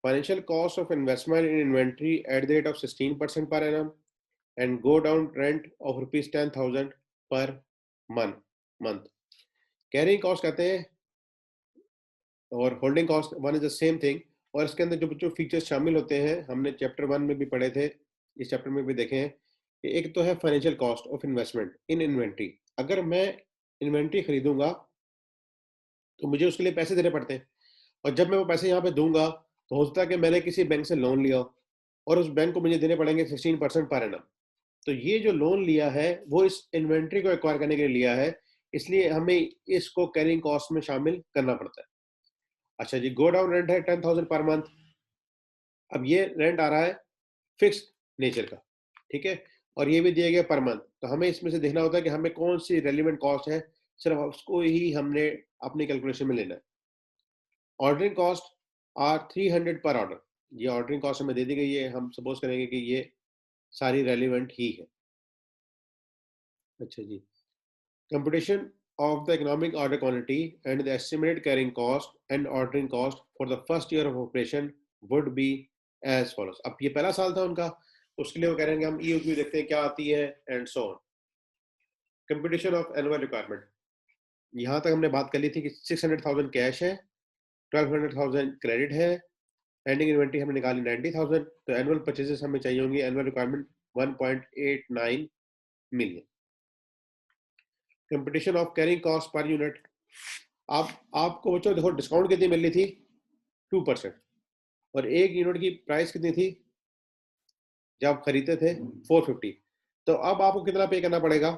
financial cost of investment in inventory at the rate of 16% per annum and go down rent of rupees 10,000 per month. Carrying cost कहते हैं और holding cost one is the same thing. और इसके अंदर जो जो features शामिल होते हैं हमने चैप्टर 1 में भी पढ़े थे, इस चैप्टर में भी देखे हैं कि एक तो है financial cost of investment in inventory. अगर मैं इन्वेंट्री खरीदूंगा तो मुझे उसके लिए पैसे देने पड़ते हैं, और जब मैं वो पैसे यहाँ पे दूंगा तो हो सकता है कि मैंने किसी बैंक से लोन लिया और उस बैंक को मुझे देने पड़ेंगे 16% पर एनम। तो ये जो लोन लिया है वो इस इन्वेंट्री को एक्वायर करने के लिए लिया है, इसलिए हमें इसको कैरिंग कॉस्ट में शामिल करना पड़ता है। अच्छा जी, गो डाउन रेंट है 10,000 पर मंथ। अब ये रेंट आ रहा है फिक्स्ड नेचर का, ठीक है, और ये भी दिया गया पर मंथ। तो हमें इसमें से देखना होता है कि हमें कौन सी रेलिवेंट कॉस्ट है, सिर्फ उसको ही हमने अपनी कैलकुलेशन में लेना है। ऑर्डरिंग कॉस्ट आर 300 पर ऑर्डर। ये ऑर्डरिंग कॉस्ट हमें दे दी गई है, हम सपोज करेंगे कि ये सारी रेलिवेंट ही है। अच्छा जी, competition of the economic order quantity and the estimated carrying cost and ordering cost for the first year of operation would be as follows। अब ये पहला साल था उनका, उसके लिए वो कह रहे हैं कि हम EOQ देखते हैं क्या आती है and so on। Competition of annual requirement, यहाँ तक हमने बात कर ली थी कि 600,000 कैश है, 1200,000 क्रेडिट है, एंडिंग इन्वेंट्री हमने निकाली 90,000, तो एनुअल परचेजेस हमें चाहिए होंगी, annual requirement 1.89 million. Competition of carrying cost per unit, आपको बच्चों देखो डिस्काउंट कितनी मिल रही थी 2%, और एक यूनिट की प्राइस कितनी थी जब आप खरीदते थे 450। तो अब आपको कितना पे करना पड़ेगा,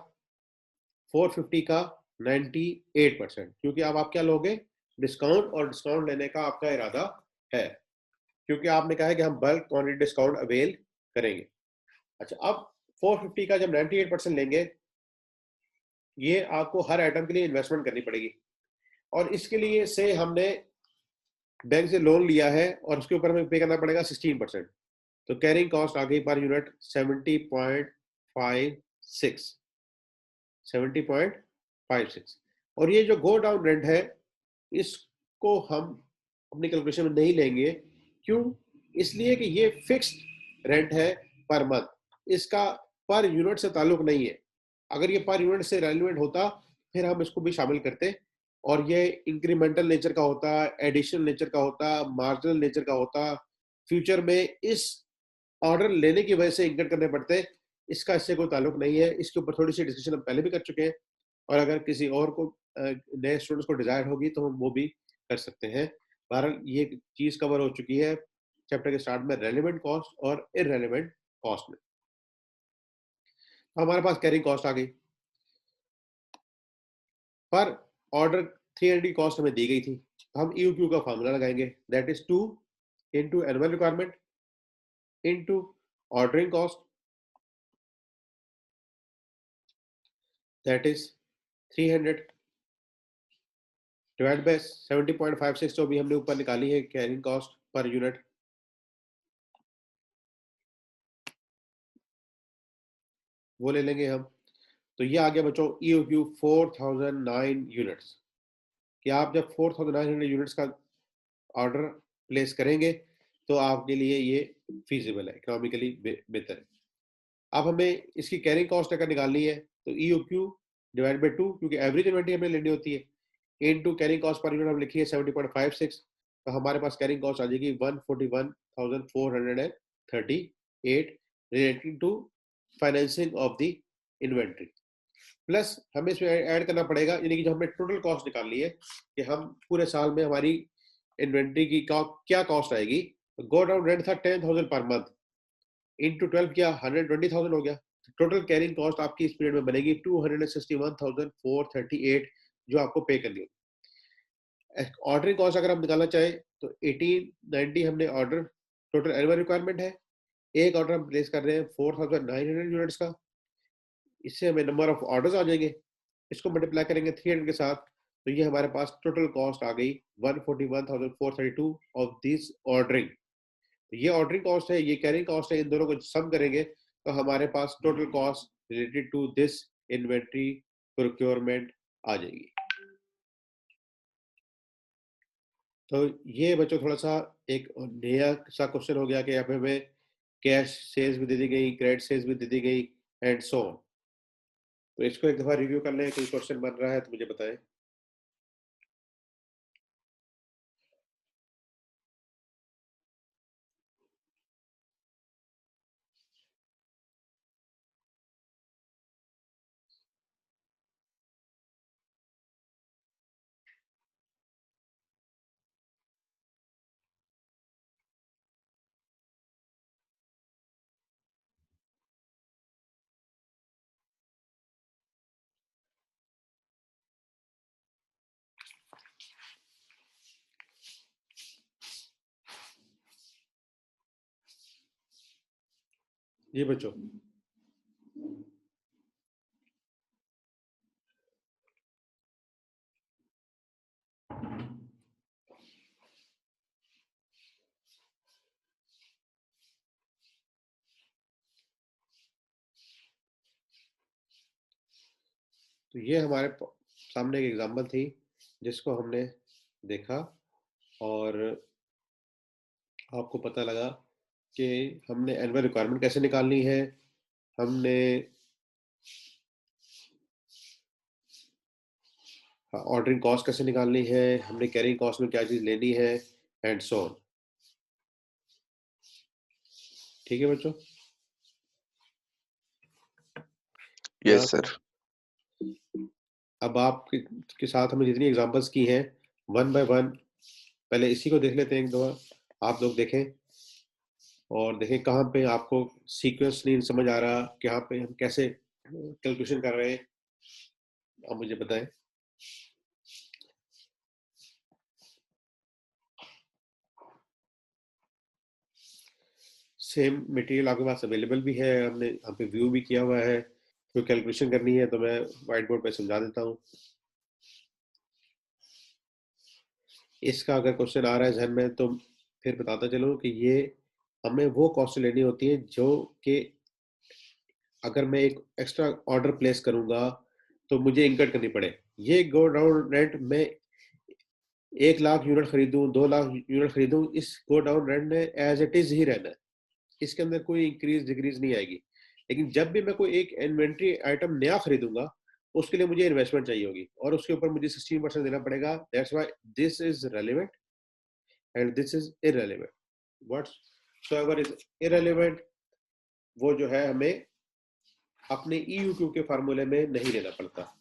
450 का 98%, क्योंकि अब आप क्या लोगे डिस्काउंट, और डिस्काउंट लेने का आपका इरादा है क्योंकि आपने कहा है कि हम बल्क क्वांटिटी डिस्काउंट अवेल करेंगे। अच्छा, अब 450 का जब 98% लेंगे, ये आपको हर आइटम के लिए इन्वेस्टमेंट करनी पड़ेगी, और इसके लिए से हमने बैंक से लोन लिया है और उसके ऊपर हमें पे करना पड़ेगा 16%। तो कैरिंग कॉस्ट आ गई पर यूनिट 70.56। और ये जो गो डाउन रेंट है इसको हम अपनी कैलकुलेशन में नहीं लेंगे, क्यों, इसलिए कि ये फिक्स्ड रेंट है पर मंथ, इसका पर यूनिट से ताल्लुक नहीं है। अगर ये पर यूनिट से रेलिवेंट होता फिर हम इसको भी शामिल करते, और ये इंक्रीमेंटल नेचर का होता, एडिशनल नेचर का होता, मार्जिनल नेचर का होता, फ्यूचर में इस ऑर्डर लेने की वजह से इंक्रीमेंट करने पड़ते, इसका इससे कोई ताल्लुक नहीं है। इसके ऊपर थोड़ी सी डिस्कशन हम पहले भी कर चुके हैं, और अगर किसी और को नए स्टूडेंट्स को डिजायर होगी तो हम वो भी कर सकते हैं। बहरहाल ये चीज कवर हो चुकी है चैप्टर के स्टार्ट में, रेलेवेंट कॉस्ट और इररेलेवेंट कॉस्ट में। हमारे पास कैरिंग कॉस्ट आ गई, पर ऑर्डर 300 कॉस्ट हमें दी गई थी, हम EOQ का फॉर्मूला लगाएंगे, that is 2 into annual requirement into ordering cost, that is 300 divided by 70.56, जो भी हमने ऊपर निकाली है कैरिंग कॉस्ट पर यूनिट, वो ले लेंगे हम। तो ये आ गया बच्चों EOQ 4009 यूनिट्स, कि आप जब 4900 यूनिट्स का ऑर्डर प्लेस करेंगे तो आपके लिए ये फीजिबल है, इकोनॉमिकली बेहतर है। अब हमें इसकी कैरिंग कॉस्ट अगर निकालनी है तो EOQ डिवाइड बाई 2, क्योंकि एवरेज इन्वेंट्री हमें लेनी होती है, into carrying cost per unit हम लिखिए 70.56, तो हमारे पास कैरिंग कॉस्ट आ जाएगी 141,438 related to financing of the inventory. Plus हमें इसमें ऐड करना पड़ेगा, यानी कि जो हमने टोटल कॉस्ट निकालनी है कि हम पूरे साल में हमारी इन्वेंट्री की क्या कॉस्ट आएगी। गो डाउन रेंट था 10,000 पर मंथ, इनटू 12 किया 120,000 हो गया। टोटल कैरिंग कॉस्ट आपकी इस पीरियड में बनेगी 261,438 जो आपको पे करनी होगी। ऑर्डरिंग कॉस्ट अगर हम निकालना चाहें तो 1890 हमने ऑर्डर टोटल एनुअल रिक्वायरमेंट है। एक ऑर्डर हम प्लेस कर रहे हैं 4,900 यूनिट्स का, इससे हमें नंबर ऑफ ऑर्डर्स आ जाएंगे, इसको मल्टीप्लाई करेंगे 300 के साथ, तो ये हमारे पास टोटल कॉस्ट आ गई 141,432 ऑफ दिस ऑर्डरिंग। तो ये ऑर्डरिंग कॉस्ट है, ये कैरिंग कॉस्ट है, इन दोनों को सम करेंगे तो हमारे पास total cost related to this inventory procurement आ जाएगी। तो ये बच्चों थोड़ा सा एक नया सा क्वेश्चन हो गया कि यहाँ पे हमें कैश सेल्स भी दे दी गई, क्रेडिट सेल्स भी दे दी गई एंड सो ऑन। तो इसको एक दफा रिव्यू कर लें, कोई क्वेश्चन बन रहा है तो मुझे बताएं। जी बच्चों, तो ये हमारे सामने एक एग्जांपल थी जिसको हमने देखा और आपको पता लगा कि हमने एनुअल रिक्वायरमेंट कैसे निकालनी है, हमने ऑर्डरिंग कॉस्ट कैसे निकालनी है, हमने कैरिंग कॉस्ट में क्या चीज़ लेनी है एंड सो ऑन। ठीक है बच्चों, यस सर। अब आपके साथ हमने जितनी एग्जांपल्स की हैं वन बाय वन, पहले इसी को देख लेते हैं एक दो, आप लोग देखें और देखें कहाँ पे आपको सीक्वेंस नहीं समझ आ रहा, कहाँ पे हम कैसे कैलकुलेशन कर रहे हैं, आप मुझे बताएं। सेम मटेरियल आपके पास अवेलेबल भी है, हमने यहाँ पे व्यू भी किया हुआ है, तो कैलकुलेशन करनी है तो मैं व्हाइट बोर्ड पे समझा देता हूँ। इसका अगर क्वेश्चन आ रहा है जहन में तो फिर बताता चलो कि ये हमें वो कॉस्ट लेनी होती है जो कि अगर मैं एक एक्स्ट्रा ऑर्डर प्लेस करूंगा तो मुझे इनकट करनी पड़े। ये गो डाउन रेंट में 1,00,000 यूनिट खरीदूं, 2,00,000 यूनिट खरीदूं, इस गो डाउन रेंट ने एज इट इज ही रहना है, इसके अंदर कोई इंक्रीज डिक्रीज नहीं आएगी। लेकिन जब भी मैं कोई एक इन्वेंट्री आइटम नया खरीदूंगा उसके लिए मुझे इन्वेस्टमेंट चाहिए होगी और उसके ऊपर मुझे 16% देना पड़ेगा। That's why this is relevant and this is irrelevant. Whatsoever is irrelevant वो जो है हमें अपने ईयूक्यू के फार्मूले में नहीं लेना पड़ता।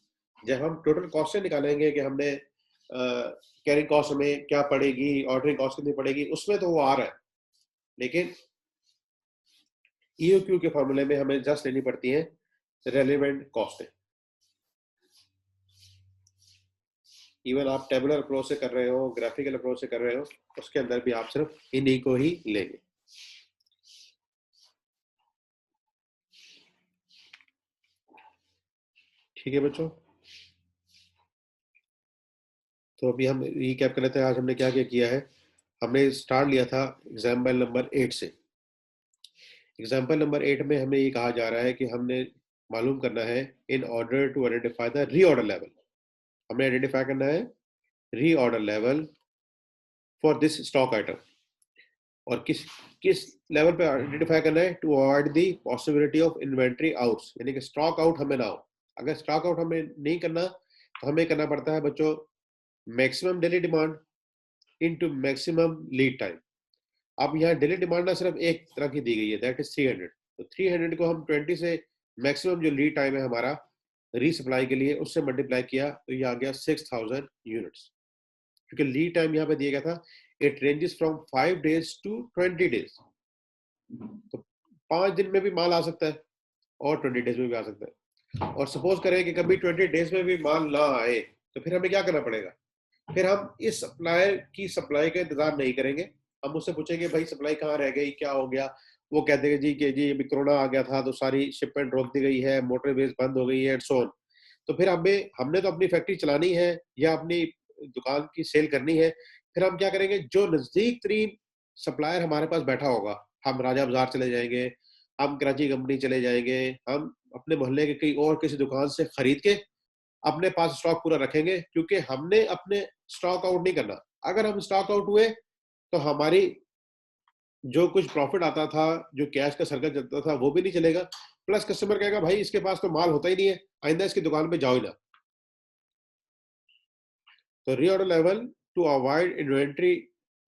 जब हम टोटल कॉस्ट से निकालेंगे कि हमने कैरिंग कॉस्ट हमें क्या पड़ेगी, ऑर्डरिंग कॉस्ट कितनी पड़ेगी, उसमें तो वो आ रहा है, लेकिन ईयूक्यू के फार्मूले में हमें जस्ट लेनी पड़ती है रेलेवेंट कॉस्ट है। इवन आप टेबुलर अप्रोच से कर रहे हो, ग्राफिकल अप्रोच से कर रहे हो, उसके अंदर भी आप सिर्फ इन्हीं को ही लेंगे। ठीक है बच्चों, तो अभी हम रिकैप कर लेते हैं आज हमने क्या क्या किया है। हमने स्टार्ट लिया था एग्जाम्पल नंबर 8 से। एग्जाम्पल नंबर 8 में हमें ये कहा जा रहा है कि हमने मालूम करना है in order to identify the reorder level, हमें आइडेंटिफाई करना है reorder level for this stock item. और किस किस लेवल पे आइडेंटिफाई करना है, to avoid the possibility of inventory outs, यानी कि स्टॉक आउट हमें ना हो। अगर स्टॉक आउट हमें नहीं करना तो हमें करना पड़ता है बच्चों maximum daily demand into maximum lead time. अब यहाँ डेली डिमांड ना सिर्फ एक तरह की दी गई है, दैट इज 300। तो 300 को हम 20 से मैक्सिमम जो लीड टाइम है हमारा रीसप्लाई के लिए, उससे मल्टीप्लाई किया तो ये आ गया 6000 यूनिट्स। क्योंकि लीड टाइम यहाँ पे दिया गया था, it ranges from 5 days to 20 days. तो 5 दिन में भी माल आ सकता है और 20 डेज में भी आ सकता है। और सपोज करें कि कभी 20 डेज में भी माल ना आए, तो फिर हमें क्या करना पड़ेगा? फिर हम इस सप्लायर की सप्लाई का इंतजार नहीं करेंगे, हम उससे पूछेंगे भाई सप्लाई कहाँ रह गई, क्या हो गया? वो कहते हैं जी कि जी अभी कोरोना आ गया था तो सारी शिपमेंट रोक दी गई है, मोटरवेज बंद हो गई है, एंड सो ऑन। तो फिर हमने तो अपनी फैक्ट्री चलानी है या अपनी दुकान की सेल करनी है। फिर हम क्या करेंगे? जो नजदीक तरीन सप्लायर हमारे पास बैठा होगा, हम राजा बाजार चले जाएंगे, हम कराची कंपनी चले जाएंगे, हम अपने मोहल्ले के कहीं और किसी दुकान से खरीद के अपने पास स्टॉक पूरा रखेंगे, क्योंकि हमने अपने स्टॉक आउट नहीं करना। अगर हम स्टॉक आउट हुए तो हमारी जो कुछ प्रॉफिट आता था, जो कैश का सर्कल चलता था, वो भी नहीं चलेगा। प्लस कस्टमर कहेगा भाई इसके पास तो माल होता ही नहीं है, आइंदा इसकी दुकान पे जाओ ही ना। तो reorder level to avoid inventory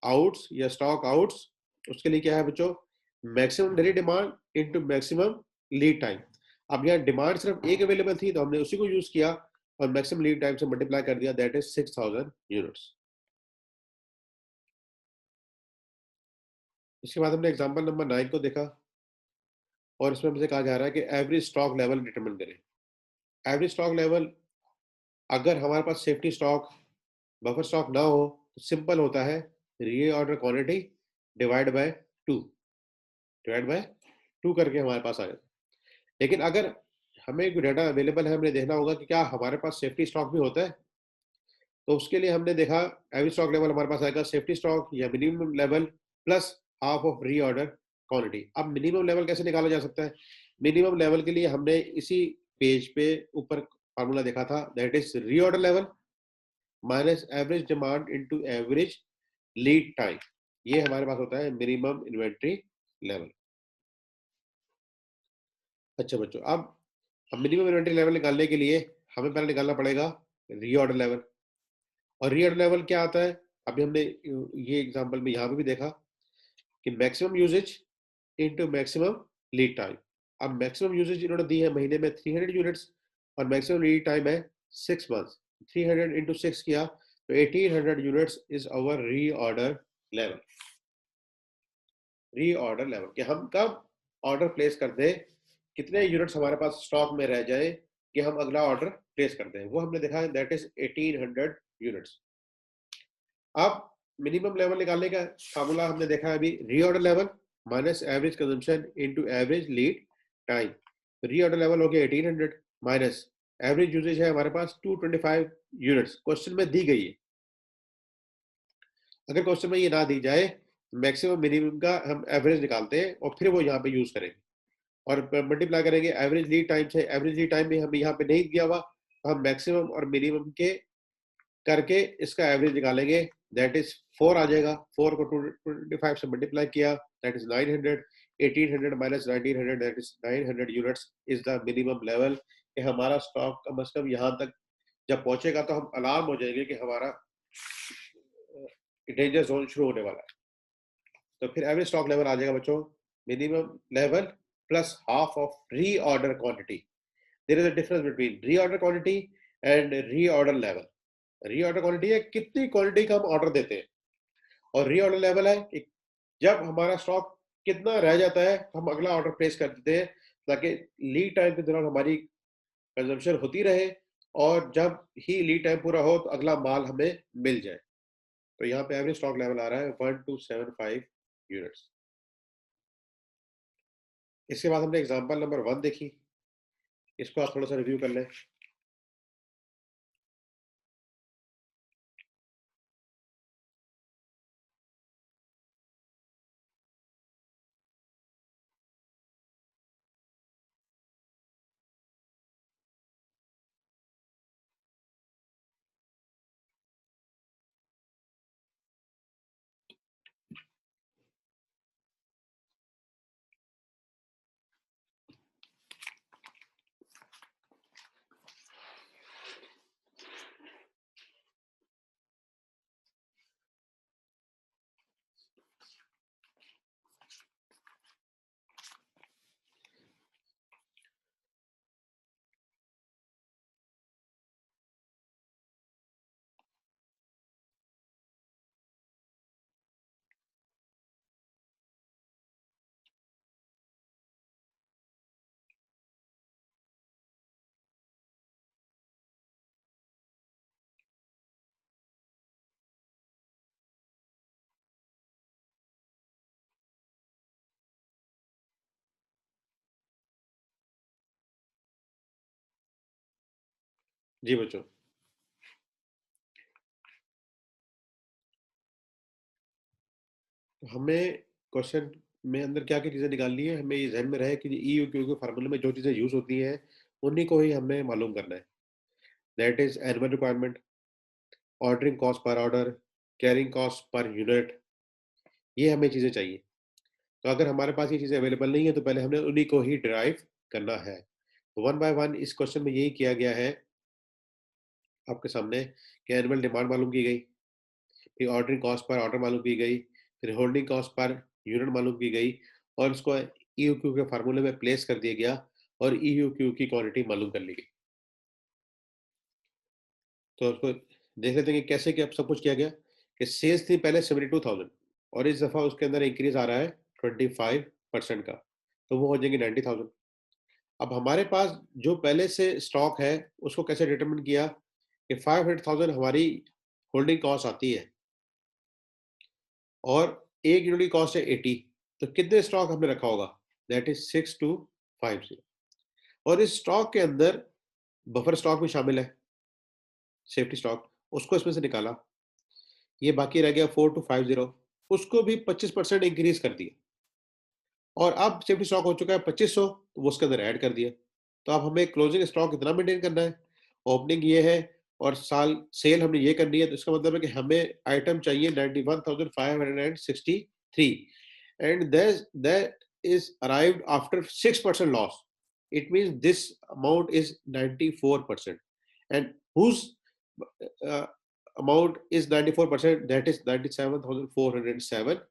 outs या स्टॉक आउट्स, उसके लिए क्या है बच्चों? Maximum daily demand into maximum lead time. अब यहाँ डिमांड सिर्फ एक अवेलेबल थी तो हमने उसी को यूज किया और मैक्सिमम लीड टाइम से मल्टीप्लाई कर दिया, दैट इज 6000 यूनिट्स। इसके बाद हमने एग्जांपल नंबर 9 को देखा और इसमें मुझे कहा जा रहा है कि एवरेज स्टॉक लेवल डिटरमिन करें। एवरेज स्टॉक लेवल, अगर हमारे पास सेफ्टी स्टॉक, बफर स्टॉक ना हो तो सिंपल होता है, reorder quantity divide by 2, divide by 2 करके हमारे पास आ जाता है। लेकिन अगर हमें कोई डाटा अवेलेबल है, हमें देखना होगा कि क्या हमारे पास सेफ्टी स्टॉक भी होता है। तो उसके लिए हमने देखा एवरेज स्टॉक लेवल हमारे पास आएगा सेफ्टी स्टॉक या minimum level plus half of reorder quantity. अब मिनिमम लेवल कैसे निकाला जा सकता है? मिनिमम लेवल के लिए हमने इसी पेज पे ऊपर फार्मूला देखा था, that is reorder level minus average demand into average lead time. ये हमारे पास होता है मिनिमम इन्वेंट्री लेवल। अच्छा बच्चों, अब मिनिमम इन्वेंट्री लेवल निकालने के लिए हमें पहले निकालना पड़ेगा रीऑर्डर लेवल। और रीऑर्डर लेवल क्या आता है? अभी हमने ये एग्जांपल में यहाँ पे भी देखा कि maximum usage into maximum lead time. अब मैक्सिमम यूजेज इन्होंने दी है महीने में 300 यूनिट्स और मैक्सिमम लीड टाइम है 6 मंथ्स। 300 इंटू 6 किया तो 1800 units is our reorder level. Reorder level कि हम कब ऑर्डर प्लेस कर दें, कितने यूनिट्स हमारे पास स्टॉक में रह जाए कि हम अगला ऑर्डर प्लेस करते हैं, वो हमने देखा है, दैट इज 1800 यूनिट्स। अब मिनिमम लेवल निकालने का फार्मूला हमने देखा है अभी, reorder level minus average consumption into average lead time. Reorder level हो गया 1800 माइनस एवरेज यूजेज है हमारे पास 225 यूनिट्स, क्वेश्चन में दी गई है। अगर क्वेश्चन में ये ना दी जाए, मैक्सिमम मिनिमम का हम एवरेज निकालते हैं और फिर वो यहाँ पे यूज करेंगे और मल्टीप्लाई करेंगे एवरेज लीड टाइम से। एवरेज लीड टाइम भी हम यहाँ पे नहीं दिया हुआ, तो हम मैक्सिमम और मिनिमम के करके इसका एवरेज निकालेंगे, दैट इज 4 आ जाएगा। 4 को 225 से मल्टीप्लाई किया, that is 900। 1800 minus 1900, that is 900 units is the minimum level कि हमारा स्टॉक कम से कम यहाँ तक जब पहुंचेगा तो हम अलार्म हो जाएंगे कि हमारा डेंजर जोन शुरू होने वाला है। तो फिर एवरेज स्टॉक लेवल आ जाएगा बच्चों, minimum level plus half of reorder quantity. There is a difference between reorder quantity and reorder level. Reorder quantity है कितनी क्वांटिटी का हम ऑर्डर देते हैं, और रीऑर्डर लेवल है कि जब हमारा स्टॉक कितना रह जाता है हम अगला ऑर्डर प्लेस कर देते हैं, ताकि लीड टाइम के दौरान हमारी कंजम्पशन होती रहे और जब ही लीड टाइम पूरा हो तो अगला माल हमें मिल जाए। तो यहाँ पे एवरेज स्टॉक लेवल आ रहा है 1275 यूनिट्स। इसके बाद हमने एग्जांपल नंबर 1 देखी, इसको आप थोड़ा सा रिव्यू कर लें। जी बच्चों, हमें क्वेश्चन में अंदर क्या क्या चीजें निकालनी है, हमें ये ध्यान में रहे कि ईयूक्यू के फार्मूले में जो चीजें यूज होती हैं उन्हीं को ही हमें मालूम करना है। That is annual requirement, ordering cost per order, carrying cost per unit, ये हमें चीजें चाहिए। तो अगर हमारे पास ये चीजें अवेलेबल नहीं है तो पहले हमने उन्हीं को ही डिराइव करना है। वन बाय वन इस क्वेश्चन में यही किया गया है आपके सामने कि एनुअल डिमांड मालूम की गई, फिर ऑर्डरिंग कॉस्ट पर ऑर्डर मालूम की गई, फिर होल्डिंग कॉस्ट पर यूनिट मालूम की गई और उसको ईयूक्यू के फार्मूले में प्लेस कर दिया गया और ईयूक्यू की क्वांटिटी मालूम कर ली गई। तो उसको देख लेते हैं कि कैसे क्या सब कुछ किया गया कि सेल्स थी पहले 72,000 और इस दफा उसके अंदर इंक्रीज आ रहा है 25% का, तो वो हो जाएंगे 90,000। अब हमारे पास जो पहले से स्टॉक है उसको कैसे डिटरमिन किया कि 500,000 हमारी होल्डिंग कॉस्ट आती है और एक यूनिट की कॉस्ट है 80, तो कितने स्टॉक हमने रखा होगा, दैट इज 6250। और इस स्टॉक के अंदर बफर स्टॉक भी शामिल है, सेफ्टी स्टॉक, उसको इसमें से निकाला, ये बाकी रह गया 4250, उसको भी 25% इंक्रीज कर दिया और अब सेफ्टी स्टॉक हो चुका है 2500, तो वो उसके अंदर ऐड कर दिया। तो अब हमें क्लोजिंग स्टॉक इतना मेंटेन करना है, ओपनिंग ये है और साल सेल हमने ये करनी है, तो इसका मतलब है कि हमें आइटम चाहिए 91,563 and that is arrived after 6% loss. It means this amount is 94% and whose amount is 94%, that is 97,407।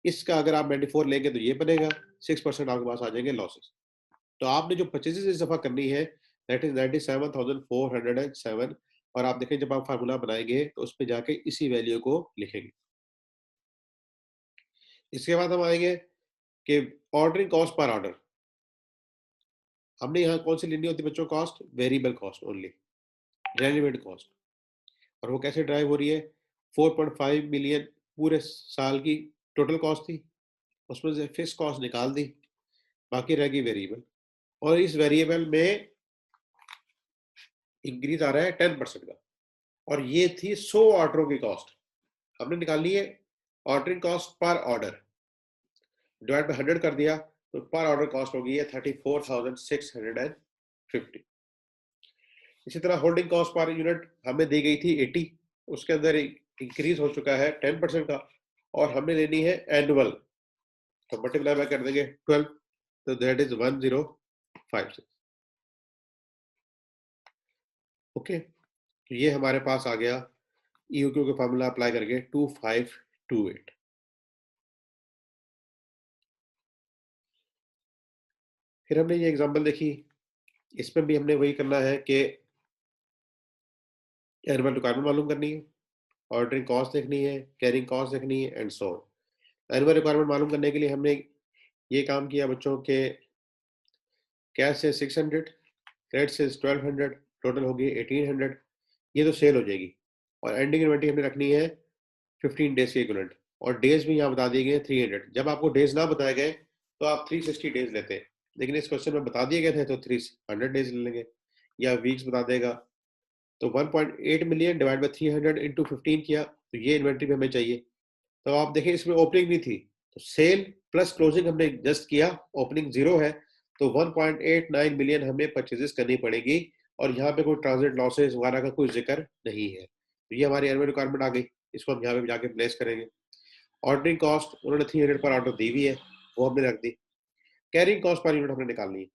इसका अगर आप 94 लेंगे तो ये बनेगा, 6% आपके पास आ जाएंगे लॉसेस। तो आपने जो परचेजेस इस दफा करनी है दैट इज 97,407 और आप देखें जब आप फार्मूला बनाएंगे तो उस पर जाके इसी वैल्यू को लिखेंगे। इसके बाद हम आएंगे कि ऑर्डरिंग कॉस्ट पर ऑर्डर, हमने यहाँ कौन सी लेनी होती है बच्चों, cost variable cost only, relevant cost, और वो कैसे ड्राइव हो रही है, 4.5 मिलियन पूरे साल की टोटल कॉस्ट थी, उसमें से फिक्स कॉस्ट निकाल दी, बाकी रह गई वेरिएबल, और इस वेरिएबल में इंक्रीज आ रहा है 10% का, और ये थी 100 ऑर्डरों की कॉस्ट। हमने निकालनी है ordering cost per order, divide by 100 कर दिया तो पर ऑर्डर कॉस्ट होगी है 34,650। इसी तरह होल्डिंग कॉस्ट पर यूनिट हमें दी गई थी 80, उसके अंदर इंक्रीज हो चुका है 10% का और हमने लेनी है एनुअल, तो मल्टीप्लाई बाय कर देंगे 12, तो दैट इज 1056। ओके, तो ये हमारे पास आ गया ईयूक्यू का फार्मूला अप्लाई करके 2528। फिर हमने ये एग्जांपल देखी, इसमें भी हमने वही करना है कि एनुअल रिक्वायरमेंट मालूम करनी है, ऑर्डरिंग कॉस्ट देखनी है, कैरिंग कॉस्ट देखनी है and so on. Annual requirement मालूम करने के लिए हमने ये काम किया बच्चों के कैश से 600, क्रेडिट से 1200, टोटल होगी 1800, ये तो सेल हो जाएगी और एंडिंग इन्वेंटरी हमने रखनी है 15 डेज के इक्विवेलेंट और डेज भी यहाँ बता दिए गए 300। जब आपको डेज ना बताए गए तो आप 360 डेज लेते हैं, लेकिन इस क्वेश्चन में बता दिए गए थे तो 300 डेज ले लेंगे, या वीक्स बता देगा। तो 1.8 मिलियन डिवाइड बाय 300 इंटू 15 किया तो ये इन्वेंटरी हमें चाहिए। तो आप देखें इसमें ओपनिंग नहीं थी, तो सेल प्लस क्लोजिंग हमने जस्ट किया, ओपनिंग जीरो है, तो 1.89 मिलियन हमें परचेजेस करनी पड़ेगी और यहाँ पे कोई ट्रांजिट लॉसेस वगैरह का कोई जिक्र नहीं है। तो ये हमारी एनुअल रिक्वायरमेंट आ गई, इसको हम यहाँ पे जाके प्लेस करेंगे। ऑर्डरिंग कॉस्ट उन्होंने 300 पर ऑर्डर दी हुई है, वो हमने रख दी। कैरिंग कॉस्ट पर यूनिट हमने निकालनी है,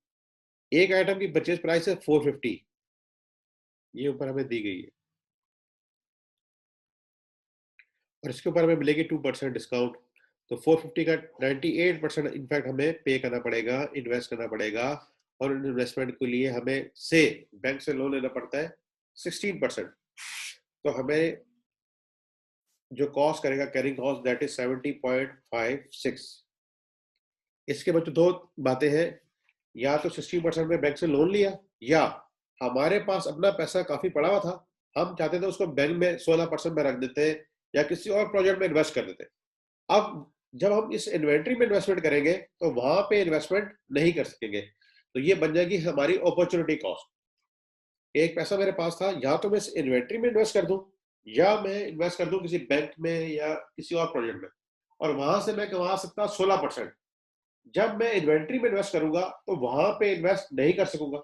एक आइटम की परचेज प्राइस है 450, ये ऊपर हमें दी गई है और इसके ऊपर हमें मिलेगी 2% डिस्काउंट, तो 450 का 98% इनफैक्ट हमें पे करना पड़ेगा, इन्वेस्ट करना पड़ेगा, और इन्वेस्टमेंट के लिए हमें से बैंक से लोन लेना पड़ता है 16%। तो हमें जो कॉस्ट करेगा कैरिंग कॉस्ट दैट इज 70.56। इसके बच्चों दो बातें हैं, या तो 16% में बैंक से लोन लिया, या हमारे पास अपना पैसा काफी पड़ा हुआ था, हम चाहते थे उसको बैंक में 16% में रख देते या किसी और प्रोजेक्ट में इन्वेस्ट कर देते। अब जब हम इस इन्वेंट्री में इन्वेस्टमेंट करेंगे तो वहां पे इन्वेस्टमेंट नहीं कर सकेंगे, तो ये बन जाएगी हमारी अपॉर्चुनिटी कॉस्ट। एक पैसा मेरे पास था, या तो मैं इस इन्वेंट्री में इन्वेस्ट कर दूं, या मैं इन्वेस्ट कर दूं किसी बैंक में या किसी और प्रोजेक्ट में, और वहां से मैं कमा सकता 16%। जब मैं इन्वेंट्री में इन्वेस्ट करूंगा तो वहां पे इन्वेस्ट नहीं कर सकूंगा,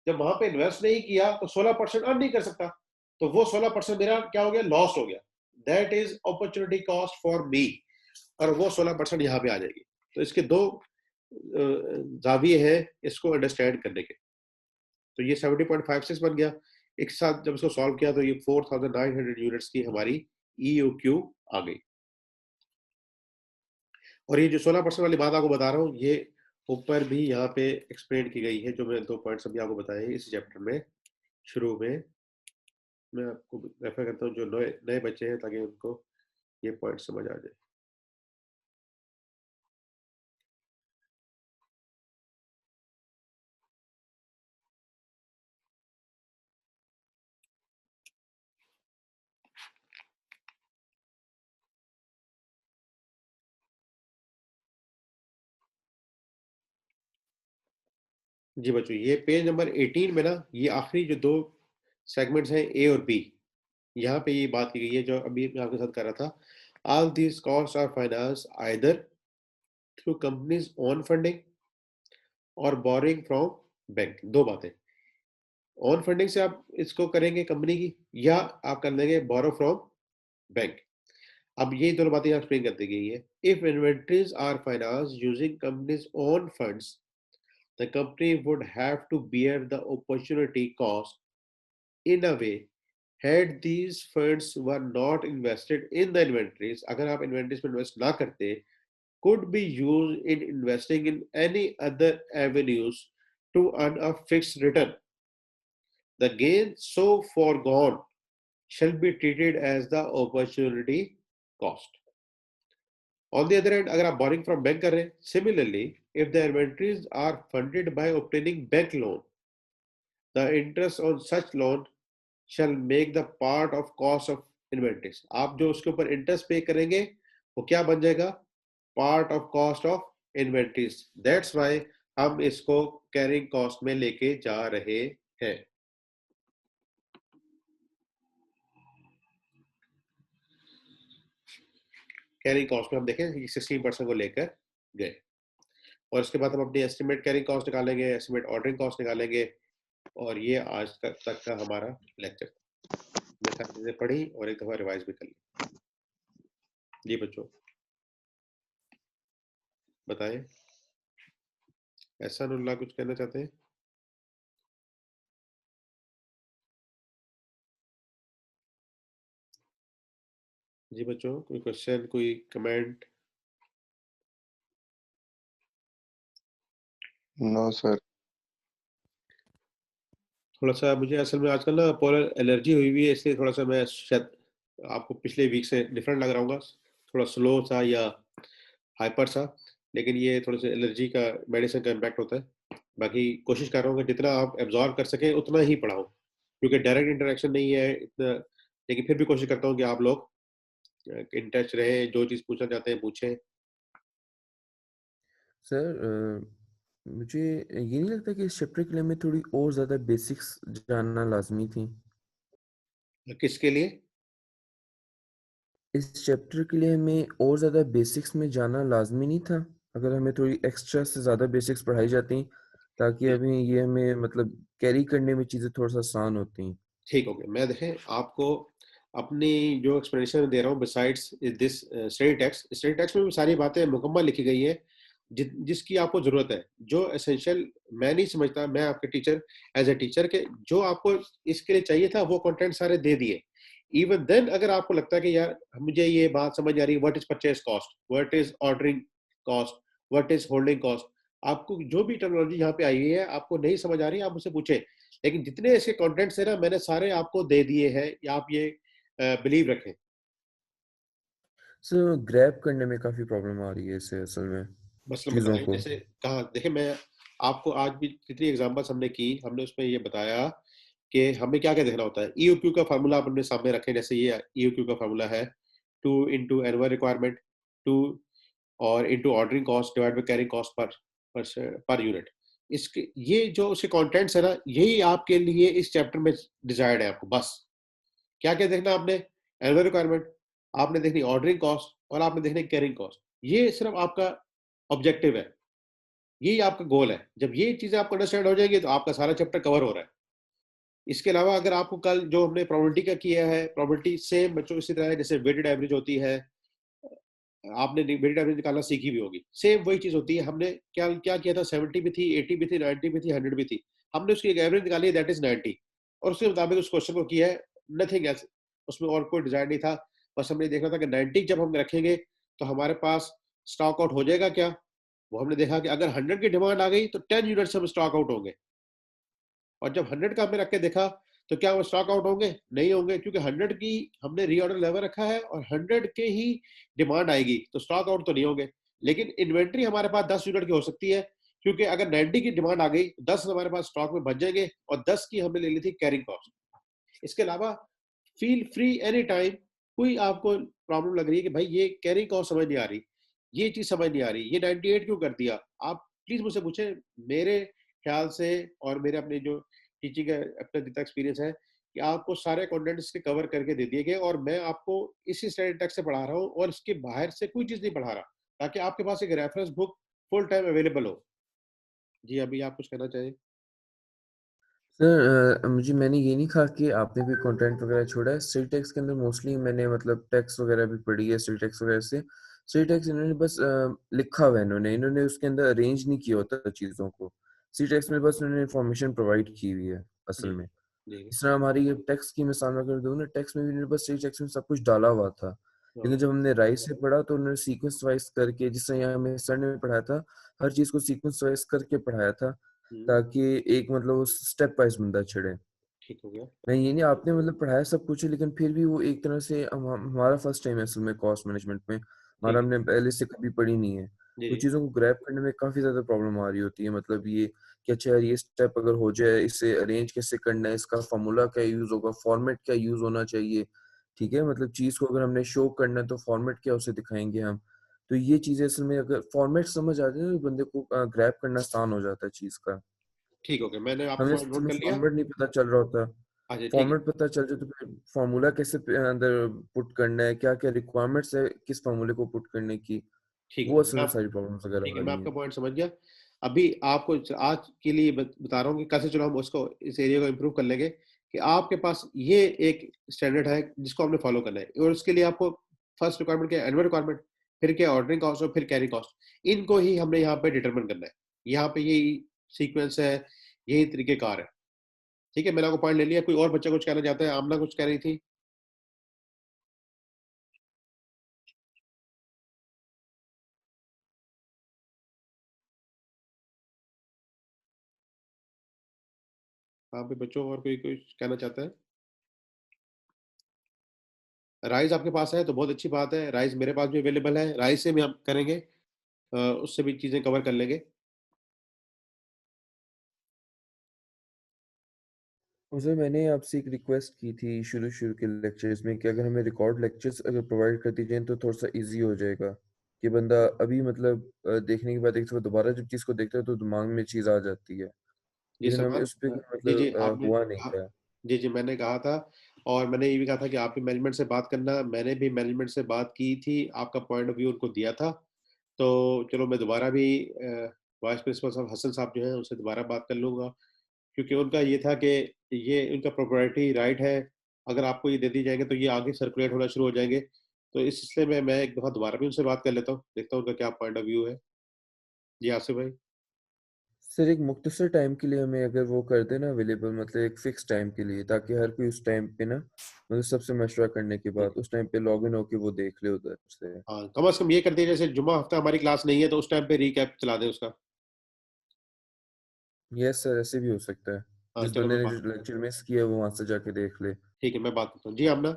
जब वहां पे इन्वेस्ट नहीं किया तो 16% अर्न नहीं कर सकता, तो वो 16% मेरा क्या हो गया, लॉस हो गया। That is opportunity cost for me, और वो 16% यहाँ पे आ जाएगी। तो इसके दो जाविये हैं इसको अंडरस्टैंड करने के। तो ये 70.56 बन गया। एक साथ जब इसको सॉल्व किया तो ये 4900 यूनिट्स की हमारी EOQ आ गई। और ये जो 16% वाली बात आपको बता रहा हूँ, ये ऊपर भी यहाँ पे एक्सप्लेन की गई है, जो मैं 2 पॉइंट्स अभी आपको बताए इस चैप्टर में शुरू में। मैं आपको रेफर करता हूँ जो नए नए बच्चे हैं, ताकि उनको ये पॉइंट समझ आ जाए। जी बच्चों, ये पेज नंबर 18 में ना, ये आखिरी जो 2 सेगमेंट्स हैं A और B, यहाँ पे ये बात की गई है जो अभी मैं आपके साथ कर रहा था। All these cost are finance either through company's own funding or borrowing from bank. दो बातें, ओन फंडिंग से आप इसको करेंगे कंपनी की, या आप कर लेंगे बोरो फ्रॉम बैंक। अब ये दोनों बातें एक्सप्लेन कर दी गई है। If inventories are finance using company's own funds, the company would have to bear the opportunity cost in a way had these funds were not invested in the inventories, अगर आप inventories में invest ना करते, could be used in investing in any other avenues to earn a fixed return. The gain so foregone shall be treated as the opportunity cost. On the other hand, अगर आप borrowing from bank कर रहे हैं, similarly, if the inventories are funded by obtaining bank loan, the interest on such loan shall make the part of cost of inventories. आप जो उसके ऊपर interest पे करेंगे वो क्या बन जाएगा, part of cost of inventories. That's why हम इसको कैरिंग कॉस्ट में लेके जा रहे हैं। कैरिंग कॉस्ट में हम देखें 16% को लेकर गए, और इसके बाद हम अपनी एस्टिमेट कैरिंग कॉस्ट निकालेंगे, एस्टिमेट ऑर्डरिंग कॉस्ट निकालेंगे, और ये आज तक का हमारा लेक्चर। मैं सारी चीजें पढ़ी और एक दफा रिवाइज भी कर ली। जी बच्चों बताएं, एहसानुल्लाह कुछ कहना चाहते हैं? जी बच्चों, कोई क्वेश्चन, कोई कमेंट? No sir. थोड़ा सा मुझे असल में आजकल ना पोलर एलर्जी हुई हुई है, इसलिए थोड़ा सा मैं शायद आपको पिछले वीक से डिफरेंट लग रहा हूँ, थोड़ा स्लो सा या हाइपर सा, लेकिन ये थोड़ा सा एलर्जी का मेडिसिन का इम्पैक्ट होता है। बाकी कोशिश कर रहा हूँ कि जितना आप एब्जॉर्व कर सकें उतना ही पढ़ाऊँ, क्योंकि डायरेक्ट इंटरेक्शन नहीं है इतना, लेकिन फिर भी कोशिश करता हूँ कि आप लोग इन टच रहे, जो चीज़ पूछना चाहते हैं पूछें। सर मुझे ये नहीं लगता कि इस चैप्टर के लिए हमें थोड़ी और ज़्यादा बेसिक्स जानना लाजमी थी? किसके लिए? इस चैप्टर के लिए हमें और ज़्यादा बेसिक्स में जानना लाजमी नहीं था? अगर हमें थोड़ी एक्स्ट्रा से ज़्यादा बेसिक्स पढ़ाई जाती, ताकि अभी ये हमें मतलब कैरी करने में चीज़ें थोड़ा सा आसान होती। ठीक हो गया। मैं देखें आपको अपनी जो एक्सप्लेनेशन दे रहा हूँ, बिसाइड्स दिस स्टडी टेक्स्ट में भी सारी बातें मुकम्मल लिखी गई है जिसकी आपको जरूरत है। जो एसेंशियल मैं नहीं समझता, मैं आपके टीचर एज ए टीचर के जो आपको इसके लिए चाहिए था वो कंटेंट सारे दे दिए। इवन देन अगर आपको लगता है कि यार मुझे ये बात समझ आ रही है, what is purchase cost, what is ordering cost, what is holding cost, आपको जो भी टर्मिनोलॉजी यहाँ पे आई हुई है आपको नहीं समझ आ रही है, आप मुझसे पूछे। लेकिन जितने ऐसे कंटेंट्स है ना, मैंने सारे आपको दे दिए हैं, या आप ये बिलीव रखें। सर ग्रैब करने में काफ़ी प्रॉब्लम आ रही है इससे असल में मसलन चीज़ों बताएं, को। जैसे कहा, देखिए मैं आपको आज भी जितनी एग्जांपल्स हमने की, हमने उसमें ये बताया कि हमें क्या क्या देखना होता है। ईओक्यू का फार्मूला आप अपने सामने रखें, जैसे ये ईओक्यू का फार्मूला है 2 into एनुअल रिक्वायरमेंट 2 और into ordering cost divide by carrying cost per unit. इसके ये जो उसके कंटेंट्स है ना, यही आपके लिए इस चैप्टर में डिजायर्ड है आपको बस। क्या क्या देखना आपने? एनुअल रिक्वायरमेंट, आपने देखनी ऑर्डरिंग कॉस्ट, और आपने देखनी कैरिंग कॉस्ट। ये सिर्फ आपका ऑब्जेक्टिव है, यही आपका गोल है। जब ये चीजें आपको अंडरस्टैंड हो जाएगी तो आपका सारा चैप्टर कवर हो रहा है। इसके अलावा अगर आपको कल जो हमने प्रोबेबिलिटी का किया है, प्रोबेबिलिटी सेम बच्चों इसी तरह है जैसे वेटेड एवरेज होती है, आपने वेटेड एवरेज निकालना सीखी भी होगी, सेम वही चीज होती है। हमने क्या क्या किया था, 70 भी थी, 80 भी थी, 90 भी थी, 100 भी थी, हमने उसकी एक एवरेज निकाली है, दैट इज 90, और उसके मुताबिक उस क्वेश्चन को किया है, नथिंग एल्स। उसमें और कोई डिजाइन नहीं था, बस हमने देखना था कि 90 जब हम रखेंगे तो हमारे पास स्टॉक आउट हो जाएगा क्या। वो हमने देखा कि अगर 100 की डिमांड आ गई तो 10 यूनिट्स हम स्टॉक आउट होंगे, और जब 100 का हमने रख के देखा तो क्या वो स्टॉक आउट होंगे? नहीं होंगे, क्योंकि 100 की हमने रीऑर्डर लेवल रखा है और 100 के ही डिमांड आएगी, तो स्टॉक आउट तो नहीं होंगे। लेकिन इन्वेंट्री हमारे पास 10 यूनिट की हो सकती है, क्योंकि अगर 90 की डिमांड आ गई तो 10 हमारे पास स्टॉक में बच जाएंगे, और 10 की हमने ले ली थी कैरिंग कॉस्ट। इसके अलावा फील फ्री एनी टाइम, कोई आपको प्रॉब्लम लग रही है कि भाई ये कैरिंग कॉस्ट समझ नहीं आ रही, ये चीज समझ नहीं आ रही, ये 98 क्यों कर दिया, आप प्लीज मुझसे पूछे। मेरे ख्याल से और मेरे अपने जो टीचिंग का अपना जितना एक्सपीरियंस है, कि आपको सारे कंटेंट्स के कवर करके दे दिए गए, और मैं आपको इसी स्टैंडर्ड टेक्स्ट से पढ़ा रहा हूँ और इसके बाहर से कोई चीज नहीं पढ़ा रहा, ताकि आपके पास एक reference book full time available हो। जी, अभी आप कुछ कहना चाहें? सर मुझे मैंने ये नहीं कहा कि आपने भी कंटेंट वगैरह छोड़ा है। स्ट्रीट टैक्स के अंदर मोस्टली मैंने मतलब टैक्स वगैरह भी पढ़ी है स्ट्रीट टैक्स वगैरह से। स्ट्रीट टैक्स इन्होंने बस लिखा हुआ है, इन्होंने उसके अंदर अरेंज नहीं किया होता चीज़ों को। स्ट्रीट टैक्स में बस उन्होंने इन्फॉर्मेशन प्रोवाइड की हुई है असल जी में। जी। जिस तरह हमारी ये टैक्स की मिसाल अगर दूँ ना, टैक्स में भी उन्होंने बस स्ट्रीट टैक्स में सब कुछ डाला हुआ था। हाँ। लेकिन जब हमने राइस से पढ़ा तो उन्होंने सीक्वेंस वाइज करके, जिस तरह यहाँ हमें सर ने पढ़ाया था, हर चीज़ को सीक्वेंस वाइज करके पढ़ाया था, हम्म, ताकि एक मतलब वो स्टेप वाइज बंदा चढ़े। ठीक हो गया। नहीं, ये नहीं, आपने मतलब पढ़ाया सब कुछ है, लेकिन फिर भी वो एक तरह से हमारा फर्स्ट टाइम है असल में कॉस्ट मैनेजमेंट में। हमारा ठीक है। हमने पहले से कभी पढ़ी नहीं है। जी तो जी। चीज़ों को ग्रैब करने में काफ़ी ज़्यादा प्रॉब्लम आ रही होती है। मतलब ये कि अच्छा यार, ये स्टेप अगर हो जाए, इसे अरेंज कैसे करना है, इसका फ़ॉर्मूला क्या यूज़ होगा, फॉर्मेट क्या यूज़ होना चाहिए, ठीक है? मतलब चीज़ को अगर हमने शो करना है तो फॉर्मेट क्या उसे दिखाएँगे हम। तो ये चीज़ें असल में अगर फॉर्मेट समझ आ जाए ना, तो बंदे को ग्रैब करना आसान हो जाता है चीज़ का। ठीक हो गया, मैंने आपका हमें पॉइंट असल नोट में कर लिया। फॉर्मेट नहीं पता चल रहा होता। अच्छा ठीक है। फॉर्मेट पता चल जाए तो फिर फॉर्मूला कैसे अंदर पुट करना है, क्या क्या रिक्वायरमेंट्स है किस फॉर्मूले को पुट करने की, ठीक हो वो गया, असल में सारी प्रॉब्लम्स वगैरह ठीक आ है, मैं रही आपका हैं। पॉइंट समझ गया। अभी आपको आज के लिए बता रहा हूँ कि कैसे चलो हम उसको इस एरिया को इम्प्रूव कर लेंगे, कि आपके पास ये एक स्टैंडर्ड है जिसको हमने फॉलो करना है, और उसके लिए आपको फर्स्ट रिक्वायरमेंट क्या है, एनुअल रिक्वायरमेंट, फिर क्या ऑर्डरिंग कॉस्ट, और फिर कैरी कॉस्ट। इनको ही हमने यहाँ पे डिटरमिन करना है। यहाँ पे यही सीक्वेंस है, यही तरीकेकार है। ठीक है, मैंने आपको पॉइंट ले लिया। कोई और बच्चा कुछ कहना चाहता है? आमना कुछ कह रही थी। हाँ पे बच्चों, और कोई कुछ कहना चाहता है? राइस आपके पास है तो बहुत अच्छी बात है, राइस मेरे पास भी अवेलेबल है, राइस से भी हम करेंगे, उससे भी चीजें कवर कर लेंगे। और सर मैंने आपसे एक रिक्वेस्ट की थी शुरू शुरू के लेक्चर्स में कि अगर हमें रिकॉर्ड लेक्चर्स अगर प्रोवाइड कर दी जाए तो थोड़ा सा इजी हो जाएगा, कि बंदा अभी मतलब देखने के बाद एक दफा दोबारा जब चीज़ को देखता है तो दिमाग में चीज़ आ जाती है। जी लेकिन हमें सलमान, उस पे जी जी मतलब आपने हुआ नहीं कहा, था। जी जी मैंने कहा था, और मैंने ये भी कहा था कि आप भी मैनेजमेंट से बात करना। मैंने भी मैनेजमेंट से बात की थी, आपका पॉइंट ऑफ व्यू उनको दिया था। तो चलो मैं दोबारा भी वाइस प्रिंसिपल साहब हसन साहब जो हैं उनसे दोबारा बात कर लूंगा, क्योंकि उनका ये था कि ये उनका प्रोप्राइटरी राइट है, अगर आपको ये दे दी जाएंगे तो ये आगे सर्कुलेट होना शुरू हो जाएंगे। तो इस सिलसिले में मैं एक दफ़ा दोबारा भी उनसे बात कर लेता हूँ, देखता हूँ उनका क्या पॉइंट ऑफ व्यू है। जी आसिफ भाई। सर एक मुख्तसर टाइम के लिए हमें अगर वो कर देना अवेलेबल, मतलब एक फिक्स टाइम के लिए, ताकि हर कोई उस टाइम पे ना, मतलब सबसे मशवरा करने के जी बाद उस टाइम पे लॉग इन होके वो देख ले उधर से। हाँ, कम से कम ये कर दिए, जैसे जुम्मा हफ्ता हमारी क्लास नहीं है तो उस टाइम पे रिकैप चला दें उसका। यस सर, ऐसे भी हो सकता है। हाँ जिस चलो बंदे मैं ने बात, जो लेक्चर मिस किया है वो वहां से जाके देख ले। ठीक है मैं बात करता हूँ। जी आमना।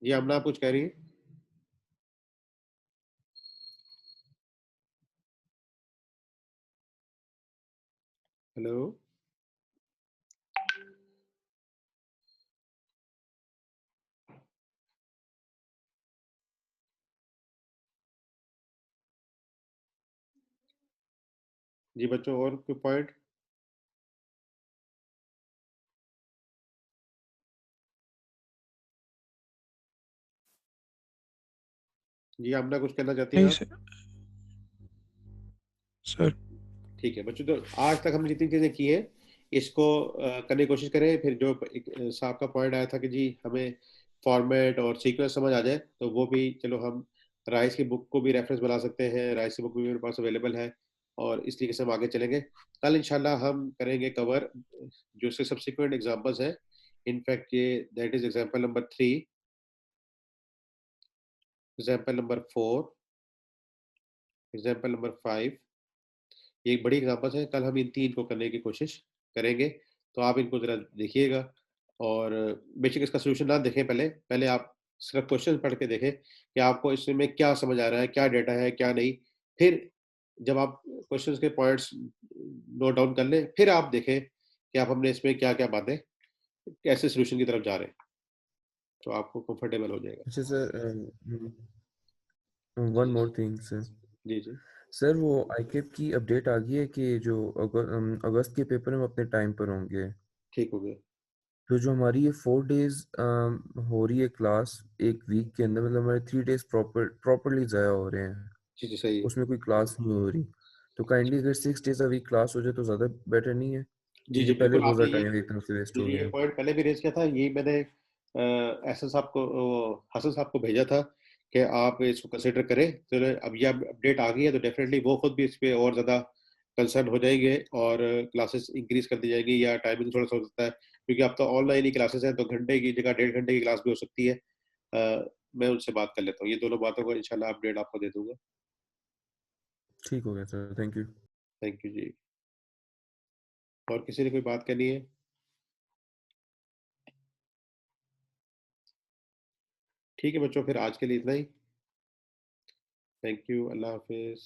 जी आमना, आप कुछ कह रही हैं? हेलो। जी बच्चों, और कोई पॉइंट? जी आमना, कुछ कहना चाहती हैं नहीं आप? सर। ठीक है बच्चों, तो आज तक हमने जितनी चीजें की हैं इसको करने की कोशिश करें। फिर जो साहब का पॉइंट आया था कि जी हमें फॉर्मेट और सीक्वेंस समझ आ जाए, तो वो भी चलो हम राइस की बुक को भी रेफरेंस बना सकते हैं। राइस की बुक भी मेरे पास अवेलेबल है, और इस तरीके से हम आगे चलेंगे। कल इंशाल्लाह हम करेंगे कवर जो इसके सब्सिक्वेंट एग्जांपल्स हैं। इनफैक्ट ये that is example number 3, example number 4, example number 5। ये एक बड़ी एग्जांपल्स है। कल हम इन 3 को करने की कोशिश करेंगे, तो आप इनको ज़रा देखिएगा। और बेशक इसका सॉल्यूशन ना देखें, पहले पहले आप सिर्फ क्वेश्चन पढ़ के देखें कि आपको इसमें क्या समझ आ रहा है, क्या डेटा है, क्या नहीं। फिर जब आप क्वेश्चंस के पॉइंट्स नोट डाउन कर लें, फिर आप देखें कि आप हमने इसमें क्या-क्या बातें, कैसे सॉल्यूशन की तरफ जा रहे हैं, तो आपको कंफर्टेबल हो जाएगा। अच्छा सर, वन जी, मोर थिंग सर। जी, जी। सर वो आईकेप की अपडेट आ गई है कि जो अगस्त के पेपर में हम अपने टाइम पर होंगे। ठीक हो गया। तो जो हमारी ये 4 डेज हो रही है क्लास एक वीक के अंदर, मतलब हमारे 3 डेज प्रॉपरली ज़ाया हो रहे हैं, जी, जी, सही है। उसमें कोई क्लास नहीं हो रही। तो काइंडली अगर 6 डेज अ वीक क्लास हो जाए तो ज़्यादा बेटर नहीं है, जी, जी, क्योंकि पहले बिल्कुल बहुत आपने ज़्यादा ये टाइम एक तरफ से वेस्ट जी, हो जी, ये गया। पॉइंट पहले भी रेज़ किया था। यही मैंने एहसन साहब को, हसन साहब को भेजा था कि आप इसको कंसिडर करें। चलो अब ये अपडेट आ गई है, तो डेफ़िनेटली वो खुद भी इस पे और ज़्यादा कंसर्न हो जाएँगे, और क्लासेस इंक्रीज़ कर दी जाएँगी, या टाइमिंग थोड़ा-सा हो सकता है, क्योंकि अब तो ऑनलाइन ही क्लासेस हैं, तो घंटे की जगह 1.5 घंटे की क्लास भी हो सकती है। मैं उनसे बात कर लेता हूँ। ये दोनों बातों को इंशाल्लाह अपडेट आपको दे दूँगा। ठीक हो गया sir, thank you. Thank you जी। और किसी ने कोई बात करनी है? ठीक है बच्चों, फिर आज के लिए इतना ही। Thank you. अल्लाह हाफ़िज़।